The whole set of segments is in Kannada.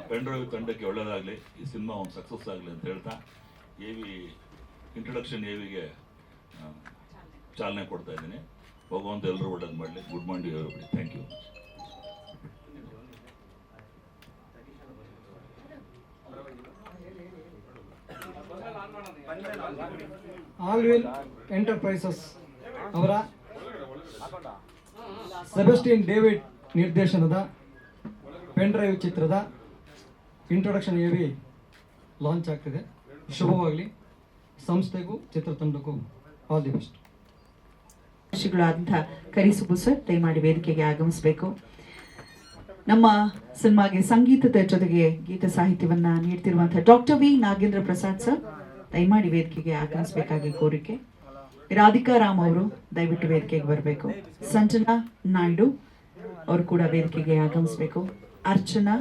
ಪೆನ್ ಡ್ರೈವ್ ತಂಡಕ್ಕೆ ಒಳ್ಳೆಯದಾಗಲಿ, ಈ ಸಿನಿಮಾ ಒಂದು ಸಕ್ಸಸ್ ಆಗಲಿ ಅಂತ ಹೇಳ್ತಾ ಇಂಟ್ರೊಡಕ್ಷನ್ ಎವಿಗೆ ಚಾಲನೆ ಕೊಡ್ತಾ ಇದ್ದೀನಿ. ಭಗವಂತ ಎಲ್ಲರೂ ಒಳ್ಳೇದು ಮಾಡಲಿ. Good morning everybody. Thank you. ಆಲ್ವಿಲ್ ಎಂಟರ್ಪ್ರೈಸಸ್ ಅವರ ಸೆಬಸ್ಟಿಯನ್ ಡೇವಿಡ್ ನಿರ್ದೇಶನದ ಪೆನ್ ಡ್ರೈವ್ ಚಿತ್ರದ ಇಂಟ್ರೊಡಕ್ಷನ್ ಎವಿ ಲಾಂಚ್ ಆಗ್ತಿದೆ. ಶುಭವಾಗಲಿ. ಸಂಸ್ಥೆಗೂ ಚಿತ್ರತಂಡಕ್ಕೂ ಆಲ್ ದಿ ಬೆಸ್ಟ್. ಗಳಾದಂತಹ ಕರಿಸುಬು ಸರ್ ದಯಮಾಡಿ ವೇದಿಕೆಗೆ ಆಗಮಿಸಬೇಕು. ನಮ್ಮ ಸಿನಿಮಾಗೆ ಸಂಗೀತದ ಜೊತೆಗೆ ಗೀತ ಸಾಹಿತ್ಯವನ್ನ ನೀಡ್ತಿರುವಂತಹ doctor V Nagendra Prasad sir ದಯಮಾಡಿ ವೇದಿಕೆಗೆ ಆಗಮಿಸಬೇಕಾಗಿ ಕೋರಿಕೆ. ರಾಧಿಕಾ ರಾಮ್ ಅವರು ದಯವಿಟ್ಟು ವೇದಿಕೆಗೆ ಬರಬೇಕು. ಸಂಜನಾ ನಾಯ್ಡು ಅವರು ಕೂಡ ವೇದಿಕೆಗೆ ಆಗಮಿಸಬೇಕು. ಅರ್ಚನಾ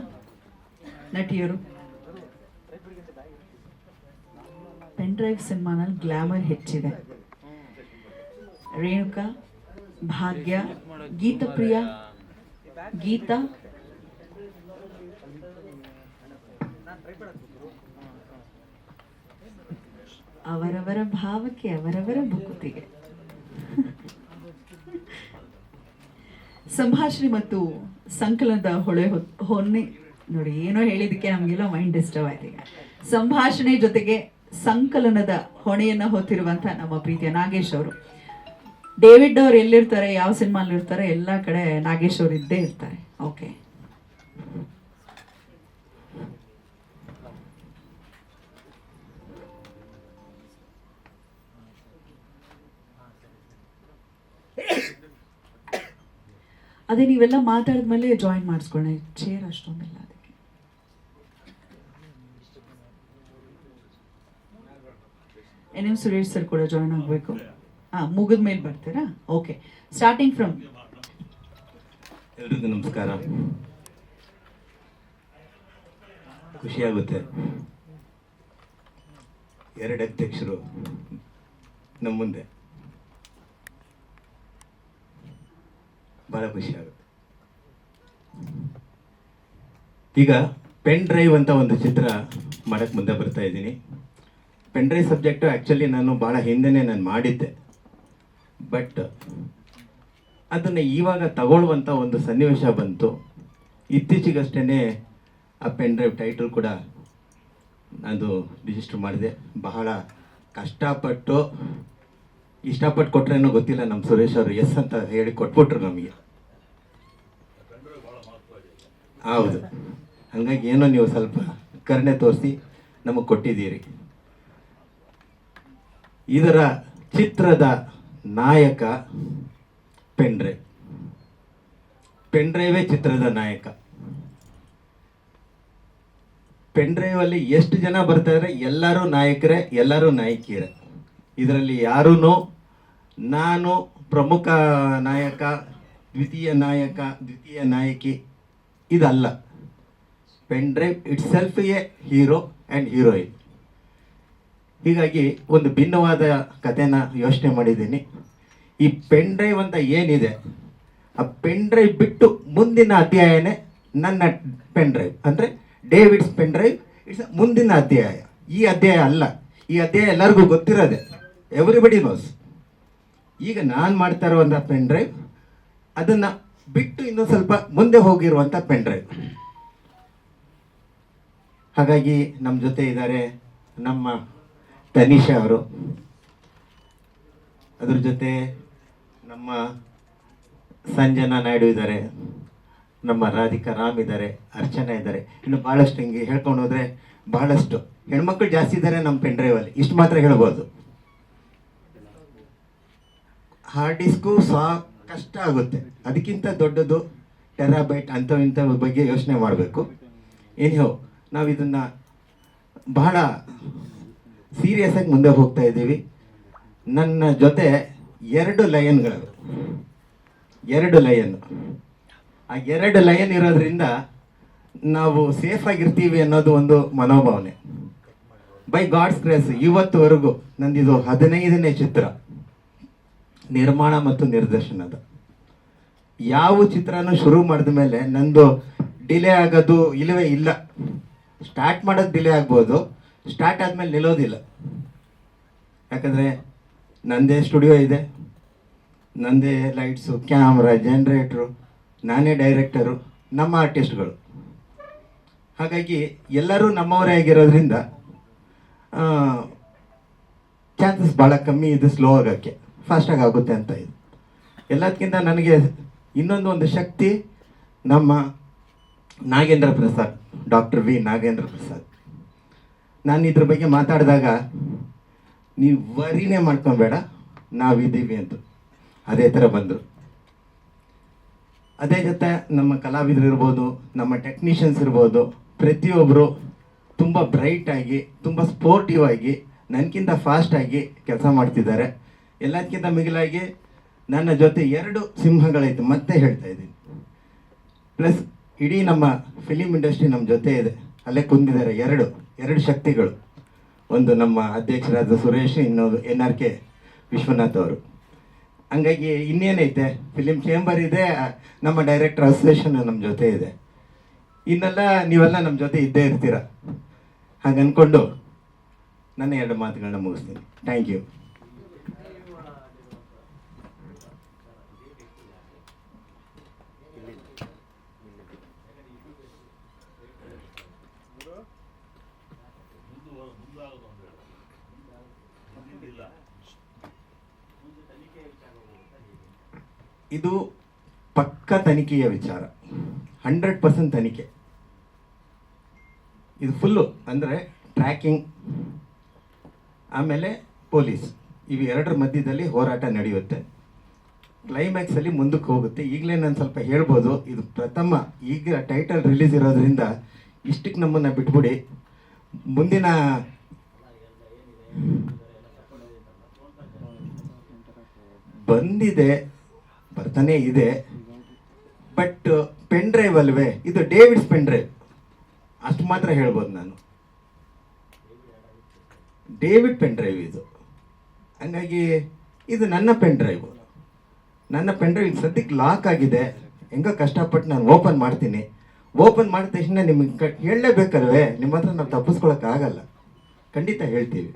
ನಟಿಯರು. ಪೆನ್ ಡ್ರೈವ್ ಸಿನಿಮಾನಲ್ಲಿ ಗ್ಲಾಮರ್ ಹೆಚ್ಚಿದೆ. ರೇಣುಕಾ, ಭಾಗ್ಯ, ಗೀತಪ್ರಿಯ, ಗೀತಾ, ಅವರವರ ಭಾವಕ್ಕೆ ಅವರವರ ಭುಕುತಿಗೆ. ಸಂಭಾಷಣೆ ಮತ್ತು ಸಂಕಲನದ ಹೊನ್ನೆ ನೋಡಿ, ಏನೋ ಹೇಳಿದಕ್ಕೆ ನಮಗೆಲ್ಲ ಮೈಂಡ್ ಡಿಸ್ಟರ್ಬ್ ಆಯ್ತು. ಈಗ ಸಂಭಾಷಣೆ ಜೊತೆಗೆ ಸಂಕಲನದ ಹೊಣೆಯನ್ನ ಹೊತ್ತಿರುವಂತಹ ನಮ್ಮ ಪ್ರೀತಿಯ ನಾಗೇಶ್ ಅವರು. ಡೇವಿಡ್ ಅವ್ರು ಎಲ್ಲಿರ್ತಾರೆ, ಯಾವ ಸಿನಿಮಾಲ್ ಇರ್ತಾರೆ, ಎಲ್ಲ ಕಡೆ ನಾಗೇಶ್ ಅವರು ಇದ್ದೇ ಇರ್ತಾರೆ. ಓಕೆ, ಅದೇ ನೀವೆಲ್ಲ ಮಾತಾಡಿದ್ಮೇಲೆ ಜಾಯಿನ್ ಮಾಡಿಸ್ಕೊಳ್ಳಿ. ಚೇರ್ ಅಷ್ಟೊಂದಿಲ್ಲ ಅದಕ್ಕೆ. ಎನ್ ಎಂ ಸುರೇಶ್ ಸರ್ ಕೂಡ ಜಾಯಿನ್ ಆಗಬೇಕು. ಮುಗಿದ ಮೇಲೆ ಬರ್ತೀರಾ? Okay, starting from. ಎಲ್ರಿಗೂ ನಮಸ್ಕಾರ. ಖುಷಿಯಾಗುತ್ತೆ, ಎರಡು ಅಧ್ಯಕ್ಷರು ನಮ್ಮ ಮುಂದೆ. ಬಹಳ ಖುಷಿ ಆಗುತ್ತೆ. ಈಗ ಪೆನ್ ಡ್ರೈವ್ ಅಂತ ಒಂದು ಚಿತ್ರ ಮಾಡಕ್ಕೆ ಮುಂದೆ ಬರ್ತಾ ಇದ್ದೀನಿ. ಪೆನ್ ಡ್ರೈವ್ ಸಬ್ಜೆಕ್ಟು ಆ್ಯಕ್ಚುಲಿ ನಾನು ಭಾಳ ಹಿಂದೆನೇ ನಾನು ಮಾಡಿದ್ದೆ. ಬಟ್ ಅದನ್ನು ಇವಾಗ ತಗೊಳ್ಳುವಂಥ ಒಂದು ಸನ್ನಿವೇಶ ಬಂತು. ಇತ್ತೀಚೆಗಷ್ಟೇ ಆ ಪೆನ್ ಡ್ರೈವ್ ಟೈಟಲ್ ಕೂಡ ಅದು ರಿಜಿಸ್ಟರ್ ಮಾಡಿದೆ. ಬಹಳ ಕಷ್ಟಪಟ್ಟು ಇಷ್ಟಪಟ್ಟು ಕೊಟ್ರೇನೋ ಗೊತ್ತಿಲ್ಲ, ನಮ್ಮ ಸುರೇಶ್ ಅವರು ಎಸ್ ಅಂತ ಹೇಳಿ ಕೊಟ್ಬಿಟ್ರು ನಮಗೆ. ಹೌದು, ಹಾಗಾಗಿ ಏನೋ ನೀವು ಸ್ವಲ್ಪ ಕರುಣೆ ತೋರಿಸಿ ನಮಗೆ ಕೊಟ್ಟಿದ್ದೀರಿ. ಇದರ ಚಿತ್ರದ ನಾಯಕ ಪೆನ್ ಡ್ರೈವ್. ಪೆನ್ ಡ್ರೈವೇ ಚಿತ್ರದ ನಾಯಕ. ಪೆನ್ ಡ್ರೈವಲ್ಲಿ ಎಷ್ಟು ಜನ ಬರ್ತಾರೆ, ಎಲ್ಲರೂ ನಾಯಕರೇ, ಎಲ್ಲರೂ ನಾಯಕಿಯರೇ. ಇದರಲ್ಲಿ ಯಾರೂ ನಾನು ಪ್ರಮುಖ ನಾಯಕ, ದ್ವಿತೀಯ ನಾಯಕ, ದ್ವಿತೀಯ ನಾಯಕಿ ಇದಲ್ಲ. Pen drive it self A hero and heroine. ಹೀಗಾಗಿ ಒಂದು ಭಿನ್ನವಾದ ಕಥೆನ ಯೋಚನೆ ಮಾಡಿದ್ದೀನಿ. ಈ ಪೆನ್ ಡ್ರೈವ್ ಅಂತ ಏನಿದೆ, ಆ ಪೆನ್ ಡ್ರೈವ್ ಬಿಟ್ಟು ಮುಂದಿನ ಅಧ್ಯಾಯನೇ ನನ್ನ ಪೆನ್ ಡ್ರೈವ್. ಅಂದರೆ ಡೇವಿಡ್ಸ್ ಪೆನ್ ಡ್ರೈವ್ ಇಟ್ಸ್ ಮುಂದಿನ ಅಧ್ಯಾಯ. ಈ ಅಧ್ಯಾಯ ಅಲ್ಲ, ಈ ಅಧ್ಯಾಯ ಎಲ್ಲರಿಗೂ ಗೊತ್ತಿರೋದೆ, ಎವ್ರಿಬಡಿ ನೋಸ್. ಈಗ ನಾನು ಮಾಡ್ತಾ ಇರುವಂಥ ಪೆನ್ ಡ್ರೈವ್ ಅದನ್ನು ಬಿಟ್ಟು ಇನ್ನೂ ಸ್ವಲ್ಪ ಮುಂದೆ ಹೋಗಿರುವಂಥ ಪೆನ್ ಡ್ರೈವ್. ಹಾಗಾಗಿ ನಮ್ಮ ಜೊತೆ ಇದ್ದಾರೆ ನಮ್ಮ ತನಿಷಾ ಅವರು, ಅದ್ರ ಜೊತೆ ನಮ್ಮ ಸಂಜನಾ ನಾಯ್ಡು ಇದ್ದಾರೆ, ನಮ್ಮ ರಾಧಿಕಾ ರಾಮ್ ಇದ್ದಾರೆ, ಅರ್ಚನಾ ಇದ್ದಾರೆ. ಇನ್ನು ಭಾಳಷ್ಟು ಹಿಂಗೆ ಹೇಳ್ಕೊಂಡು ಹೋದರೆ ಬಹಳಷ್ಟು ಹೆಣ್ಮಕ್ಳು ಜಾಸ್ತಿ ಇದ್ದಾರೆ ನಮ್ಮ ಪೆನ್ ಡ್ರೈವಲ್ಲಿ. ಇಷ್ಟು ಮಾತ್ರ ಹೇಳ್ಬೋದು. ಹಾರ್ಡ್ ಡಿಸ್ಕು ಕಷ್ಟ ಆಗುತ್ತೆ, ಅದಕ್ಕಿಂತ ದೊಡ್ಡದು ಟೆರಾಬೈಟ್ ಇಂಥ ಬಗ್ಗೆ ಯೋಚನೆ ಮಾಡಬೇಕು. ಏನಿಹೋ ನಾವು ಇದನ್ನು ಬಹಳ ಸೀರಿಯಸ್ ಆಗಿ ಮುಂದೆ ಹೋಗ್ತಾ ಇದ್ದೀವಿ. ನನ್ನ ಜೊತೆ 2 ಲಯನ್ಗಳು, 2 ಲಯನ್. ಆ 2 ಲಯನ್ ಇರೋದ್ರಿಂದ ನಾವು ಸೇಫ್ ಆಗಿರ್ತೀವಿ ಅನ್ನೋದು ಒಂದು ಮನೋಭಾವನೆ. ಬೈ ಗಾಡ್ಸ್ ಗ್ರೇಸ್ ಇವತ್ತುವರೆಗೂ ನಂದಿದು 15ನೇ ಚಿತ್ರ ನಿರ್ಮಾಣ ಮತ್ತು ನಿರ್ದೇಶನದ. ಯಾವ ಚಿತ್ರನೂ ಶುರು ಮಾಡಿದ ಮೇಲೆ ನಂದು ಡಿಲೇ ಆಗೋದು ಇಲ್ಲವೇ ಇಲ್ಲ. ಸ್ಟಾರ್ಟ್ ಮಾಡೋದು ಡಿಲೇ ಆಗ್ಬೋದು, ಸ್ಟಾರ್ಟ್ ಆದಮೇಲೆ ನಿಲ್ಲೋದಿಲ್ಲ. ಯಾಕಂದರೆ ನನ್ನದೇ ಸ್ಟುಡಿಯೋ ಇದೆ, ನನ್ನದೇ ಲೈಟ್ಸು, ಕ್ಯಾಮ್ರಾ, ಜನ್ರೇಟ್ರು, ನಾನೇ ಡೈರೆಕ್ಟರು, ನಮ್ಮ ಆರ್ಟಿಸ್ಟ್ಗಳು. ಹಾಗಾಗಿ ಎಲ್ಲರೂ ನಮ್ಮವರೇ ಆಗಿರೋದ್ರಿಂದ ಚಾನ್ಸಸ್ ಭಾಳ ಕಮ್ಮಿ ಇದೆ ಸ್ಲೋ ಆಗೋಕ್ಕೆ, ಫಾಸ್ಟಾಗಿ ಆಗುತ್ತೆ ಅಂತ ಇದು. ಎಲ್ಲದಕ್ಕಿಂತ ನನಗೆ ಒಂದು ಶಕ್ತಿ ನಮ್ಮ ನಾಗೇಂದ್ರ ಪ್ರಸಾದ್, ಡಾಕ್ಟರ್ ವಿ ನಾಗೇಂದ್ರ ಪ್ರಸಾದ್. ನಾನು ಇದ್ರ ಬಗ್ಗೆ ಮಾತಾಡಿದಾಗ ನೀವು ವರಿನೇ ಮಾಡ್ಕೊಬೇಡ, ನಾವಿದ್ದೀವಿ ಅಂತ ಅದೇ ಥರ ಬಂದರು. ಅದೇ ಜೊತೆ ನಮ್ಮ ಕಲಾವಿದರು ಇರ್ಬೋದು, ನಮ್ಮ ಟೆಕ್ನಿಷಿಯನ್ಸ್ ಇರ್ಬೋದು, ಪ್ರತಿಯೊಬ್ಬರು ತುಂಬ ಬ್ರೈಟಾಗಿ, ತುಂಬ ಸ್ಪೋರ್ಟಿವ್ ಆಗಿ, ನನಗಿಂತ ಫಾಸ್ಟಾಗಿ ಕೆಲಸ ಮಾಡ್ತಿದ್ದಾರೆ. ಎಲ್ಲದಕ್ಕಿಂತ ಮಿಗಿಲಾಗಿ ನನ್ನ ಜೊತೆ 2 ಸಿಂಹಗಳೈತೆ, ಮತ್ತೆ ಹೇಳ್ತಾ ಇದ್ದೀನಿ. ಪ್ಲಸ್ ಇಡೀ ನಮ್ಮ ಫಿಲಿಮ್ ಇಂಡಸ್ಟ್ರಿ ನಮ್ಮ ಜೊತೆ ಇದೆ, ಅಲ್ಲೇ ಕುಂದಿದ್ದಾರೆ ಎರಡು ಶಕ್ತಿಗಳು. ಒಂದು ನಮ್ಮ ಅಧ್ಯಕ್ಷರಾದ ಸುರೇಶ್, ಇನ್ನೊಂದು NRK ವಿಶ್ವನಾಥ್ ಅವರು. ಹಂಗಾಗಿ ಇನ್ನೇನೈತೆ, ಫಿಲಿಮ್ ಚೇಂಬರ್ ಇದೆ, ನಮ್ಮ ಡೈರೆಕ್ಟರ್ ಅಸೋಸಿಯೇಷನ್ ನಮ್ಮ ಜೊತೆ ಇದೆ. ಇನ್ನೆಲ್ಲ ನೀವೆಲ್ಲ ನಮ್ಮ ಜೊತೆ ಇದ್ದೇ ಇರ್ತೀರ. ಹಾಗೆ ಅಂದ್ಕೊಂಡು ನನ್ನ 2 ಮಾತುಗಳನ್ನ ಮುಗಿಸ್ತೀನಿ. Thank you. ಇದು ಪಕ್ಕ ತನಿಖೆಯ ವಿಚಾರ, 100% ತನಿಖೆ. ಇದು ಫುಲ್ಲು ಅಂದರೆ ಟ್ರ್ಯಾಕಿಂಗ್, ಆಮೇಲೆ ಪೊಲೀಸ್, ಇವು 2ರ ಮಧ್ಯದಲ್ಲಿ ಹೋರಾಟ ನಡೆಯುತ್ತೆ. ಕ್ಲೈಮ್ಯಾಕ್ಸಲ್ಲಿ ಮುಂದಕ್ಕೆ ಹೋಗುತ್ತೆ. ಈಗಲೇ ನಾನು ಸ್ವಲ್ಪ ಹೇಳ್ಬೋದು, ಇದು ಪ್ರಥಮ, ಈಗ ಟೈಟಲ್ ರಿಲೀಸ್ ಇರೋದ್ರಿಂದ ಇಷ್ಟಕ್ಕೆ ನಮ್ಮನ್ನು ಬಿಟ್ಬಿಡಿ. ಮುಂದಿನ ಬಂದಿದೆ, ಬರ್ತಾನೆ ಇದೆ. ಬಟ್ ಪೆನ್ ಡ್ರೈವ್ ಅಲ್ವೇ ಇದು, ಡೇವಿಡ್ಸ್ ಪೆನ್ ಡ್ರೈವ್, ಅಷ್ಟು ಮಾತ್ರ ಹೇಳ್ಬೋದು ನಾನು. ಡೇವಿಡ್ ಪೆನ್ ಡ್ರೈವ್ ಇದು. ಹಂಗಾಗಿ ಇದು ನನ್ನ ಪೆನ್ ಡ್ರೈವ್. ಈಗ ಸದ್ಯಕ್ಕೆ ಲಾಕ್ ಆಗಿದೆ. ಹೆಂಗೋ ಕಷ್ಟಪಟ್ಟು ನಾನು ಓಪನ್ ಮಾಡ್ತೀನಿ. ಓಪನ್ ಮಾಡಿದ ತಕ್ಷಣ ನಿಮಗೆ ಹೇಳಲೇಬೇಕಲ್ವೇ, ನಿಮ್ಮ ಹತ್ರ ನಾವು ತಪ್ಪಿಸ್ಕೊಳಕ್ಕಾಗಲ್ಲ. ಖಂಡಿತ ಹೇಳ್ತೀವಿ.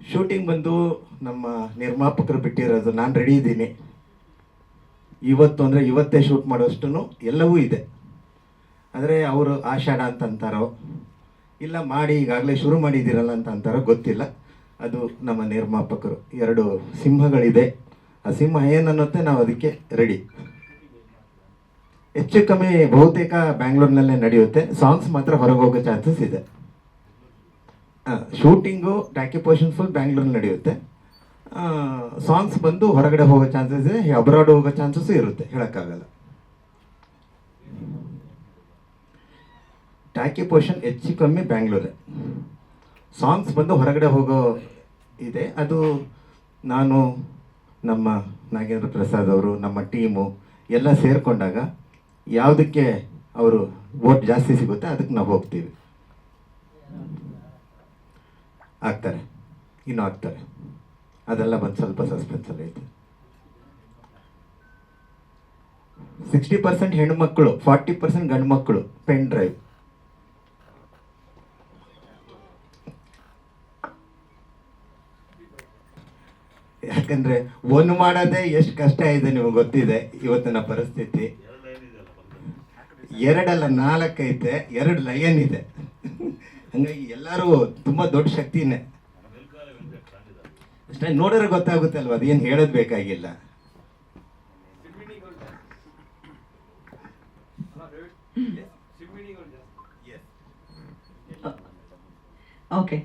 ಶೂಟಿಂಗ್ ಬಂದು ನಮ್ಮ ನಿರ್ಮಾಪಕರು ಬಿಟ್ಟಿರೋದು, ನಾನು ರೆಡಿ ಇದ್ದೀನಿ. ಇವತ್ತು ಅಂದರೆ ಇವತ್ತೇ ಶೂಟ್ ಮಾಡೋಷ್ಟು ಎಲ್ಲವೂ ಇದೆ. ಆದರೆ ಅವರು ಆಷಾಢ ಅಂತ ಅಂತಾರೋ, ಇಲ್ಲ ಮಾಡಿ ಈಗಾಗಲೇ ಶುರು ಮಾಡಿದ್ದೀರಲ್ಲ ಅಂತ ಅಂತಾರೋ ಗೊತ್ತಿಲ್ಲ. ಅದು ನಮ್ಮ ನಿರ್ಮಾಪಕರು. 2 ಸಿಂಹಗಳಿದೆ. ಆ ಸಿಂಹ ಏನನ್ನುತ್ತೆ, ನಾವು ಅದಕ್ಕೆ ರೆಡಿ. ಹೆಚ್ಚು ಕಮ್ಮಿ ಬಹುತೇಕ ಬ್ಯಾಂಗ್ಳೂರ್ನಲ್ಲೇ ನಡೆಯುತ್ತೆ. ಸಾಂಗ್ಸ್ ಮಾತ್ರ ಹೊರಗೆ ಹೋಗೋ ಚಾನ್ಸಸ್ ಇದೆ. ಶೂಟಿಂಗು ಟ್ಯಾಕಿ ಪೋರ್ಷನ್ ಫುಲ್ ಬ್ಯಾಂಗ್ಳೂರಲ್ಲಿ ನಡೆಯುತ್ತೆ. ಸಾಂಗ್ಸ್ ಬಂದು ಹೊರಗಡೆ ಹೋಗೋ ಚಾನ್ಸಸ್ ಇದೆ, ಅಬ್ರಾಡ್ ಹೋಗೋ ಚಾನ್ಸಸ್ಸು ಇರುತ್ತೆ, ಹೇಳೋಕ್ಕಾಗಲ್ಲ. ಟ್ಯಾಕಿ ಪೋರ್ಷನ್ ಹೆಚ್ಚು ಕಮ್ಮಿ ಬ್ಯಾಂಗ್ಳೂರೇ. ಸಾಂಗ್ಸ್ ಬಂದು ಹೊರಗಡೆ ಹೋಗೋ ಇದೆ. ಅದು ನಾನು, ನಮ್ಮ ನಾಗೇಂದ್ರ ಪ್ರಸಾದ್ ಅವರು, ನಮ್ಮ ಟೀಮು ಎಲ್ಲ ಸೇರಿಕೊಂಡಾಗ ಯಾವುದಕ್ಕೆ ಅವರು ವೋಟ್ ಜಾಸ್ತಿ ಸಿಗುತ್ತೆ ಅದಕ್ಕೆ ನಾವು ಹೋಗ್ತೀವಿ. ಆಗ್ತಾರೆ, ಇನ್ನೂ ಆಗ್ತಾರೆ. ಅದೆಲ್ಲ ಬಂದು ಸ್ವಲ್ಪ ಸಸ್ಪೆನ್ಸಲ್ಲಿ ಐತೆ. 60% ಹೆಣ್ಮಕ್ಳು, 40% ಗಂಡು ಮಕ್ಕಳು. ಪೆನ್ ಡ್ರೈವ್ ಯಾಕಂದ್ರೆ ಒಂದು ಮಾಡೋದೇ ಎಷ್ಟು ಕಷ್ಟ ಇದೆ ನಿಮಗೆ ಗೊತ್ತಿದೆ. ಇವತ್ತಿನ ಪರಿಸ್ಥಿತಿ 2 ಅಲ್ಲ 4 ಐತೆ, 2 ಲಯನ್ ಇದೆ. ಹಂಗಾಗಿ ಎಲ್ಲರೂ ತುಂಬ ದೊಡ್ಡ ಶಕ್ತಿನೇ. ಅಷ್ಟೇ ನೋಡಿದ್ರೆ ಗೊತ್ತಾಗುತ್ತೆ ಅಲ್ವ, ಅದೇನು ಹೇಳೋದು ಬೇಕಾಗಿಲ್ಲ. Okay,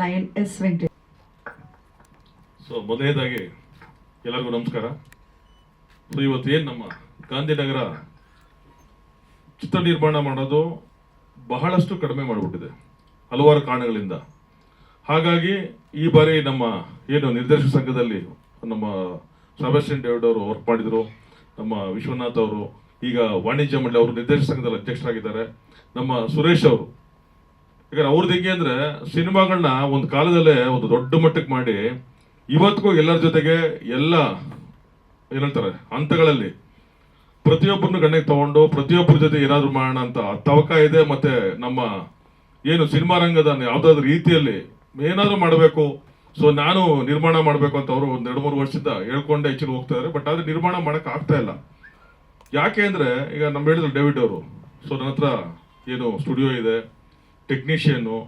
lion S Venkatesh. So ಮೊದಲನೇದಾಗಿ ಎಲ್ಲರಿಗೂ ನಮಸ್ಕಾರ. ಸೊ ಇವತ್ತು ಏನು ನಮ್ಮ ಗಾಂಧಿನಗರ ಚಿತ್ರ ನಿರ್ಮಾಣ ಮಾಡೋದು ಬಹಳಷ್ಟು ಕಡಿಮೆ ಮಾಡಿಬಿಟ್ಟಿದೆ ಹಲವಾರು ಕಾರಣಗಳಿಂದ. ಹಾಗಾಗಿ ಈ ಬಾರಿ ನಮ್ಮ ಏನು ನಿರ್ದೇಶಕ ಸಂಘದಲ್ಲಿ ನಮ್ಮ ಸೆಬಾಸ್ಟಿಯನ್ ಡೇವಿಡ್ ಅವರು ವರ್ಕ್ ಮಾಡಿದರು, ನಮ್ಮ ವಿಶ್ವನಾಥ್ ಅವರು ಈಗ ವಾಣಿಜ್ಯ ಮಂಡಳಿ ಅವರು ನಿರ್ದೇಶಕ ಸಂಘದಲ್ಲಿ ಅಧ್ಯಕ್ಷರಾಗಿದ್ದಾರೆ, ನಮ್ಮ ಸುರೇಶ್ ಅವರು. ಯಾಕಂದ್ರೆ ಅವ್ರದ್ದು ಹೆಂಗೆ ಅಂದರೆ ಸಿನಿಮಾಗಳನ್ನ ಒಂದು ಕಾಲದಲ್ಲೇ ಒಂದು ದೊಡ್ಡ ಮಟ್ಟಕ್ಕೆ ಮಾಡಿ ಇವತ್ತಿಗೂ ಎಲ್ಲರ ಜೊತೆಗೆ ಎಲ್ಲ ಏನ್ ಹೇಳ್ತಾರೆ ಹಂತಗಳಲ್ಲಿ ಪ್ರತಿಯೊಬ್ಬರನ್ನು ಗಣ್ಯಕ್ಕೆ ತಗೊಂಡು ಪ್ರತಿಯೊಬ್ಬರ ಜೊತೆ ಏನಾದ್ರು ಮಾಡೋಣ ಅಂತ ತವಕ ಇದೆ. ಮತ್ತೆ ನಮ್ಮ ಏನು ಸಿನಿಮಾ ರಂಗದ ಯಾವ್ದಾದ್ರು ರೀತಿಯಲ್ಲಿ ಏನಾದ್ರು ಮಾಡಬೇಕು, ಸೊ ನಾನು ನಿರ್ಮಾಣ ಮಾಡಬೇಕು ಅಂತ ಅವರು ಒಂದ್ 2-3 ವರ್ಷದಿಂದ ಹೇಳ್ಕೊಂಡೆ ಹೆಚ್ಚಿಗೆ ಹೋಗ್ತಾ ಇದ್ದಾರೆ. ಬಟ್ ಆದ್ರೆ ನಿರ್ಮಾಣ ಮಾಡಕ್ ಆಗ್ತಾ ಇಲ್ಲ. ಯಾಕೆ ಅಂದ್ರೆ ಈಗ ನಮ್ಮ ಹೇಳಿದ್ರು ಡೇವಿಡ್ ಅವರು, ಸೊ ನನ್ನ ಹತ್ರ ಏನು ಸ್ಟುಡಿಯೋ ಇದೆ, ಟೆಕ್ನಿಷಿಯನು,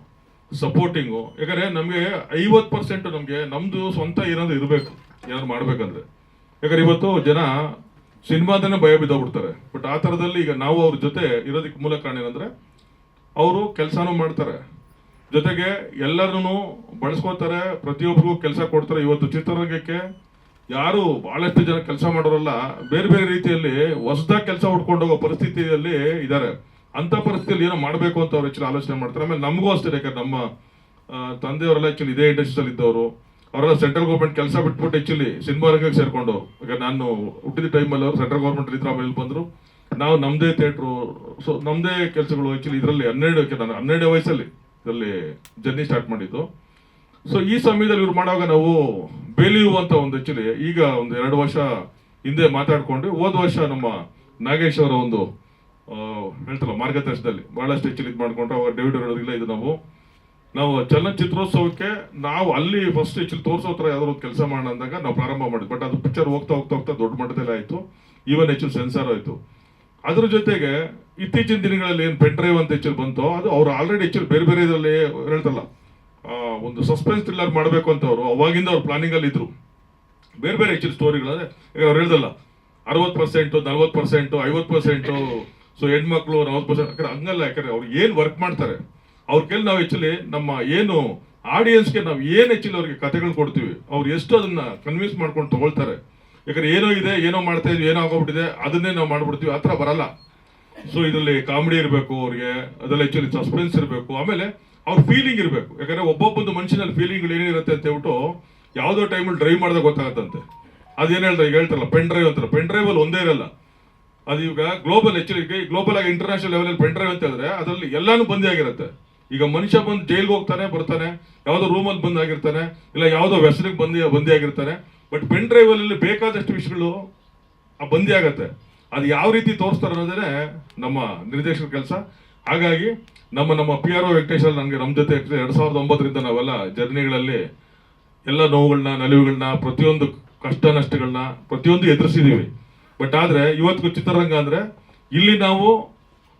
ಸಪೋರ್ಟಿಂಗು. ಯಾಕಂದ್ರೆ ನಮಗೆ 50% ನಮಗೆ ನಮ್ದು ಸ್ವಂತ ಏನಾದ್ರು ಇರಬೇಕು ಏನಾದ್ರು ಮಾಡ್ಬೇಕಂದ್ರೆ. ಯಾಕಂದ್ರೆ ಇವತ್ತು ಜನ ಸಿನಿಮಾದನ್ನೇ ಭಯ ಬಿದ್ದೋಗ್ಬಿಡ್ತಾರೆ. ಬಟ್ ಆ ಥರದಲ್ಲಿ ಈಗ ನಾವು ಅವ್ರ ಜೊತೆ ಇರೋದಕ್ಕೆ ಮೂಲ ಕಾರಣ ಏನಂದ್ರೆ ಅವರು ಕೆಲಸನೂ ಮಾಡ್ತಾರೆ, ಜೊತೆಗೆ ಎಲ್ಲರನ್ನೂ ಬಳಸ್ಕೋತಾರೆ, ಪ್ರತಿಯೊಬ್ಬರಿಗೂ ಕೆಲಸ ಕೊಡ್ತಾರೆ. ಇವತ್ತು ಚಿತ್ರರಂಗಕ್ಕೆ ಯಾರು ಬಹಳಷ್ಟು ಜನ ಕೆಲಸ ಮಾಡೋರಲ್ಲ, ಬೇರೆ ಬೇರೆ ರೀತಿಯಲ್ಲಿ ಹೊಸದಾಗಿ ಕೆಲಸ ಹುಡ್ಕೊಂಡು ಹೋಗೋ ಪರಿಸ್ಥಿತಿಯಲ್ಲಿ ಇದ್ದಾರೆ. ಅಂತ ಪರಿಸ್ಥಿತಿಯಲ್ಲಿ ಏನೋ ಮಾಡಬೇಕು ಅಂತ ಅವ್ರು ಆಕ್ಚುಲಿ ಆಲೋಚನೆ ಮಾಡ್ತಾರೆ. ಆಮೇಲೆ ನಮಗೂ ಅಷ್ಟೇ, ಯಾಕಂದ್ರೆ ನಮ್ಮ ತಂದೆಯವರೆಲ್ಲ ಆಕ್ಚುಲಿ ಇದೇ ಇಂಡಸ್ಟ್ರಿಯಲ್ಲಿ ಇದ್ದವರು, ಅವರೆಲ್ಲ ಸೆಂಟ್ರಲ್ ಗೌರ್ಮೆಂಟ್ ಕೆಲಸ ಬಿಟ್ಬಿಟ್ಟು ಆಕ್ಚುಲಿ ಸಿನಿಮಾ ರಂಗಕ್ಕೆ ಸೇರ್ಕೊಂಡು. ಈಗ ನಾನು ಹುಟ್ಟಿದ ಟೈಮಲ್ಲಿ ಅವರು ಸೆಂಟ್ರಲ್ ಗೌರ್ಮೆಂಟ್ ಇದ್ರ ಆಮೇಲೆ ಬಂದರು. ನಾವು ನಮ್ಮದೇ ಥಿಯೇಟ್ರು, ಸೊ ನಮ್ಮದೇ ಕೆಲಸಗಳು ಆಕ್ಚುಲಿ ಇದರಲ್ಲಿ 12 ವಯಸ್ಸಲ್ಲಿ ಇದರಲ್ಲಿ ಜರ್ನಿ ಸ್ಟಾರ್ಟ್ ಮಾಡಿದ್ದು. ಸೊ ಈ ಸಮಯದಲ್ಲಿ ಇವ್ರು ಮಾಡುವಾಗ ನಾವು ಬೇಲಿಯು ಅಂತ ಒಂದು ಆಕ್ಚುಲಿ ಈಗ ಒಂದು 2 ವರ್ಷ ಹಿಂದೆ ಮಾತಾಡ್ಕೊಂಡು ಹೋದ ವರ್ಷ ನಮ್ಮ ನಾಗೇಶ್ ಅವರ ಒಂದು ಹೇಳ್ತಲ್ಲ ಮಾರ್ಗದರ್ಶನದಲ್ಲಿ ಬಹಳಷ್ಟು ಆಕ್ಚುಲಿ ಇದು ಮಾಡ್ಕೊಂಡು ಅವಾಗ ಡೇವಿಡ್ ಅವರಿಲ್ಲ ಇದು ನಾವು ಚಲನಚಿತ್ರೋತ್ಸವಕ್ಕೆ ನಾವು ಅಲ್ಲಿ ಫಸ್ಟ್ ಆಕ್ಚುಲಿ ತೋರಿಸೋ ಥರ ಯಾವ್ದಾದ್ರು ಒಂದು ಕೆಲಸ ಮಾಡೋಣ ಅಂದಾಗ ನಾವು ಪ್ರಾರಂಭ ಮಾಡಿದ್ವಿ. ಬಟ್ ಅದು ಪಿಕ್ಚರ್ ಹೋಗ್ತಾ ದೊಡ್ಡ ಮಟ್ಟದಲ್ಲಿ ಆಯಿತು, ಈವನ್ ಆಕ್ಚುಲಿ ಸೆನ್ಸಾರ್ ಆಯಿತು. ಅದ್ರ ಜೊತೆಗೆ ಇತ್ತೀಚಿನ ದಿನಗಳಲ್ಲಿ ಏನು ಪೆನ್ ಡ್ರೈವ್ ಅಂತ ಆಕ್ಚುಲಿ ಬಂತು, ಅದು ಅವ್ರು ಆಲ್ರೆಡಿ ಆಕ್ಚುಲಿ ಬೇರೆ ಬೇರೆ ಇದರಲ್ಲಿ ಹೇಳ್ತಲ್ಲ ಒಂದು ಸಸ್ಪೆನ್ಸ್ ಥ್ರಿಲ್ಲರ್ ಮಾಡಬೇಕು ಅಂತ ಅವರು ಅವಾಗಿಂದ ಅವ್ರು ಪ್ಲಾನಿಂಗ್ ಅಲ್ಲಿ ಇದ್ರು. ಬೇರೆ ಬೇರೆ ಆಕ್ಚುಲಿ ಸ್ಟೋರಿಗಳು ಈಗ ಅವ್ರು ಹೇಳ್ದಲ್ಲ 60%, 40%, 50%, ಸೊ ಹೆಣ್ಮಕ್ಳು 40%. ಯಾಕಂದ್ರೆ ಹಂಗಲ್ಲ, ಯಾಕಂದ್ರೆ ಅವ್ರು ಏನು ವರ್ಕ್ ಮಾಡ್ತಾರೆ ಅವ್ರ ಕೈಲಿ ನಾವು ಆಕ್ಚುಲಿ ನಮ್ಮ ಏನು ಆಡಿಯನ್ಸ್ಗೆ ನಾವು ಏನು ಆಕ್ಚುಲಿ ಅವ್ರಿಗೆ ಕಥೆಗಳು ಕೊಡ್ತೀವಿ, ಅವ್ರು ಎಷ್ಟು ಅದನ್ನ ಕನ್ವಿನ್ಸ್ ಮಾಡ್ಕೊಂಡು ತಗೊಳ್ತಾರೆ. ಯಾಕಂದ್ರೆ ಏನೋ ಇದೆ, ಏನೋ ಮಾಡ್ತಾ ಇದ್ವಿ, ಏನೋ ಆಗೋಗ್ಬಿಟ್ಟಿದೆ, ಅದನ್ನೇ ನಾವು ಮಾಡ್ಬಿಡ್ತೀವಿ, ಆ ಥರ ಬರಲ್ಲ. ಸೊ ಇದರಲ್ಲಿ ಕಾಮಿಡಿ ಇರಬೇಕು ಅವ್ರಿಗೆ, ಅದರಲ್ಲಿ ಆಕ್ಚುಲಿ ಸಸ್ಪೆನ್ಸ್ ಇರಬೇಕು, ಆಮೇಲೆ ಅವ್ರ ಫೀಲಿಂಗ್ ಇರಬೇಕು. ಯಾಕಂದ್ರೆ ಒಬ್ಬೊಬ್ಬೊಂದು ಮನುಷ್ಯನಲ್ಲಿ ಫೀಲಿಂಗ್ಗಳು ಏನಿರುತ್ತೆ ಅಂತ ಹೇಳ್ಬಿಟ್ಟು ಯಾವುದೋ ಟೈಮಲ್ಲಿ ಡ್ರೈವ್ ಮಾಡಿದಾಗ ಗೊತ್ತಾಗತ್ತಂತೆ. ಅದೇನು ಹೇಳ್ತಾರೆ, ಈಗ ಹೇಳ್ತಾರಲ್ಲ ಪೆನ್ ಡ್ರೈವ್ ಅಂತಾರೆ, ಪೆನ್ ಡ್ರೈವ್ ಅಲ್ಲಿ ಒಂದೇ ಇರಲ್ಲ ಅದು. ಈಗ ಗ್ಲೋಬಲ್ ಆಕ್ಚುಲಿ ಗ್ಲೋಬಲ್ ಆಗಿ ಇಂಟರ್ನ್ಯಾಷನಲ್ ಲೆವೆಲ್ ಪೆನ್ ಡ್ರೈವ್ ಅಂತ ಹೇಳಿದ್ರೆ ಅದರಲ್ಲಿ ಎಲ್ಲಾನು ಬಂದಿ ಆಗಿರುತ್ತೆ. ಈಗ ಮನುಷ್ಯ ಬಂದು ಜೈಲ್ಗೆ ಹೋಗ್ತಾನೆ, ಬರ್ತಾನೆ, ಯಾವುದೋ ರೂಮಲ್ಲಿ ಬಂದಾಗಿರ್ತಾನೆ, ಇಲ್ಲ ಯಾವುದೋ ವ್ಯಸನಕ್ಕೆ ಬಂದಿ ಆಗಿರ್ತಾನೆ. ಬಟ್ ಪೆನ್ ಡ್ರೈವ್ ಅಲ್ಲಿ ಬೇಕಾದಷ್ಟು ವಿಷಯಗಳು ಬಂದಿ ಆಗತ್ತೆ. ಅದು ಯಾವ ರೀತಿ ತೋರಿಸ್ತಾರೆ ಅನ್ನೋದೇ ನಮ್ಮ ನಿರ್ದೇಶಕರ ಕೆಲಸ. ಹಾಗಾಗಿ ನಮ್ಮ PRO ವೆಂಕಟೇಶ್ ನನಗೆ ನಮ್ಮ ಜೊತೆ 2009ರಿಂದ ನಾವೆಲ್ಲ ಜರ್ನಿಗಳಲ್ಲಿ ಎಲ್ಲ ನೋವುಗಳನ್ನ, ನಲಿವುಗಳನ್ನ, ಪ್ರತಿಯೊಂದು ಕಷ್ಟ ನಷ್ಟಗಳನ್ನ ಪ್ರತಿಯೊಂದು ಎದುರಿಸಿದೀವಿ. ಬಟ್ ಆದ್ರೆ ಇವತ್ತು ಚಿತ್ರರಂಗ ಅಂದ್ರೆ ಇಲ್ಲಿ ನಾವು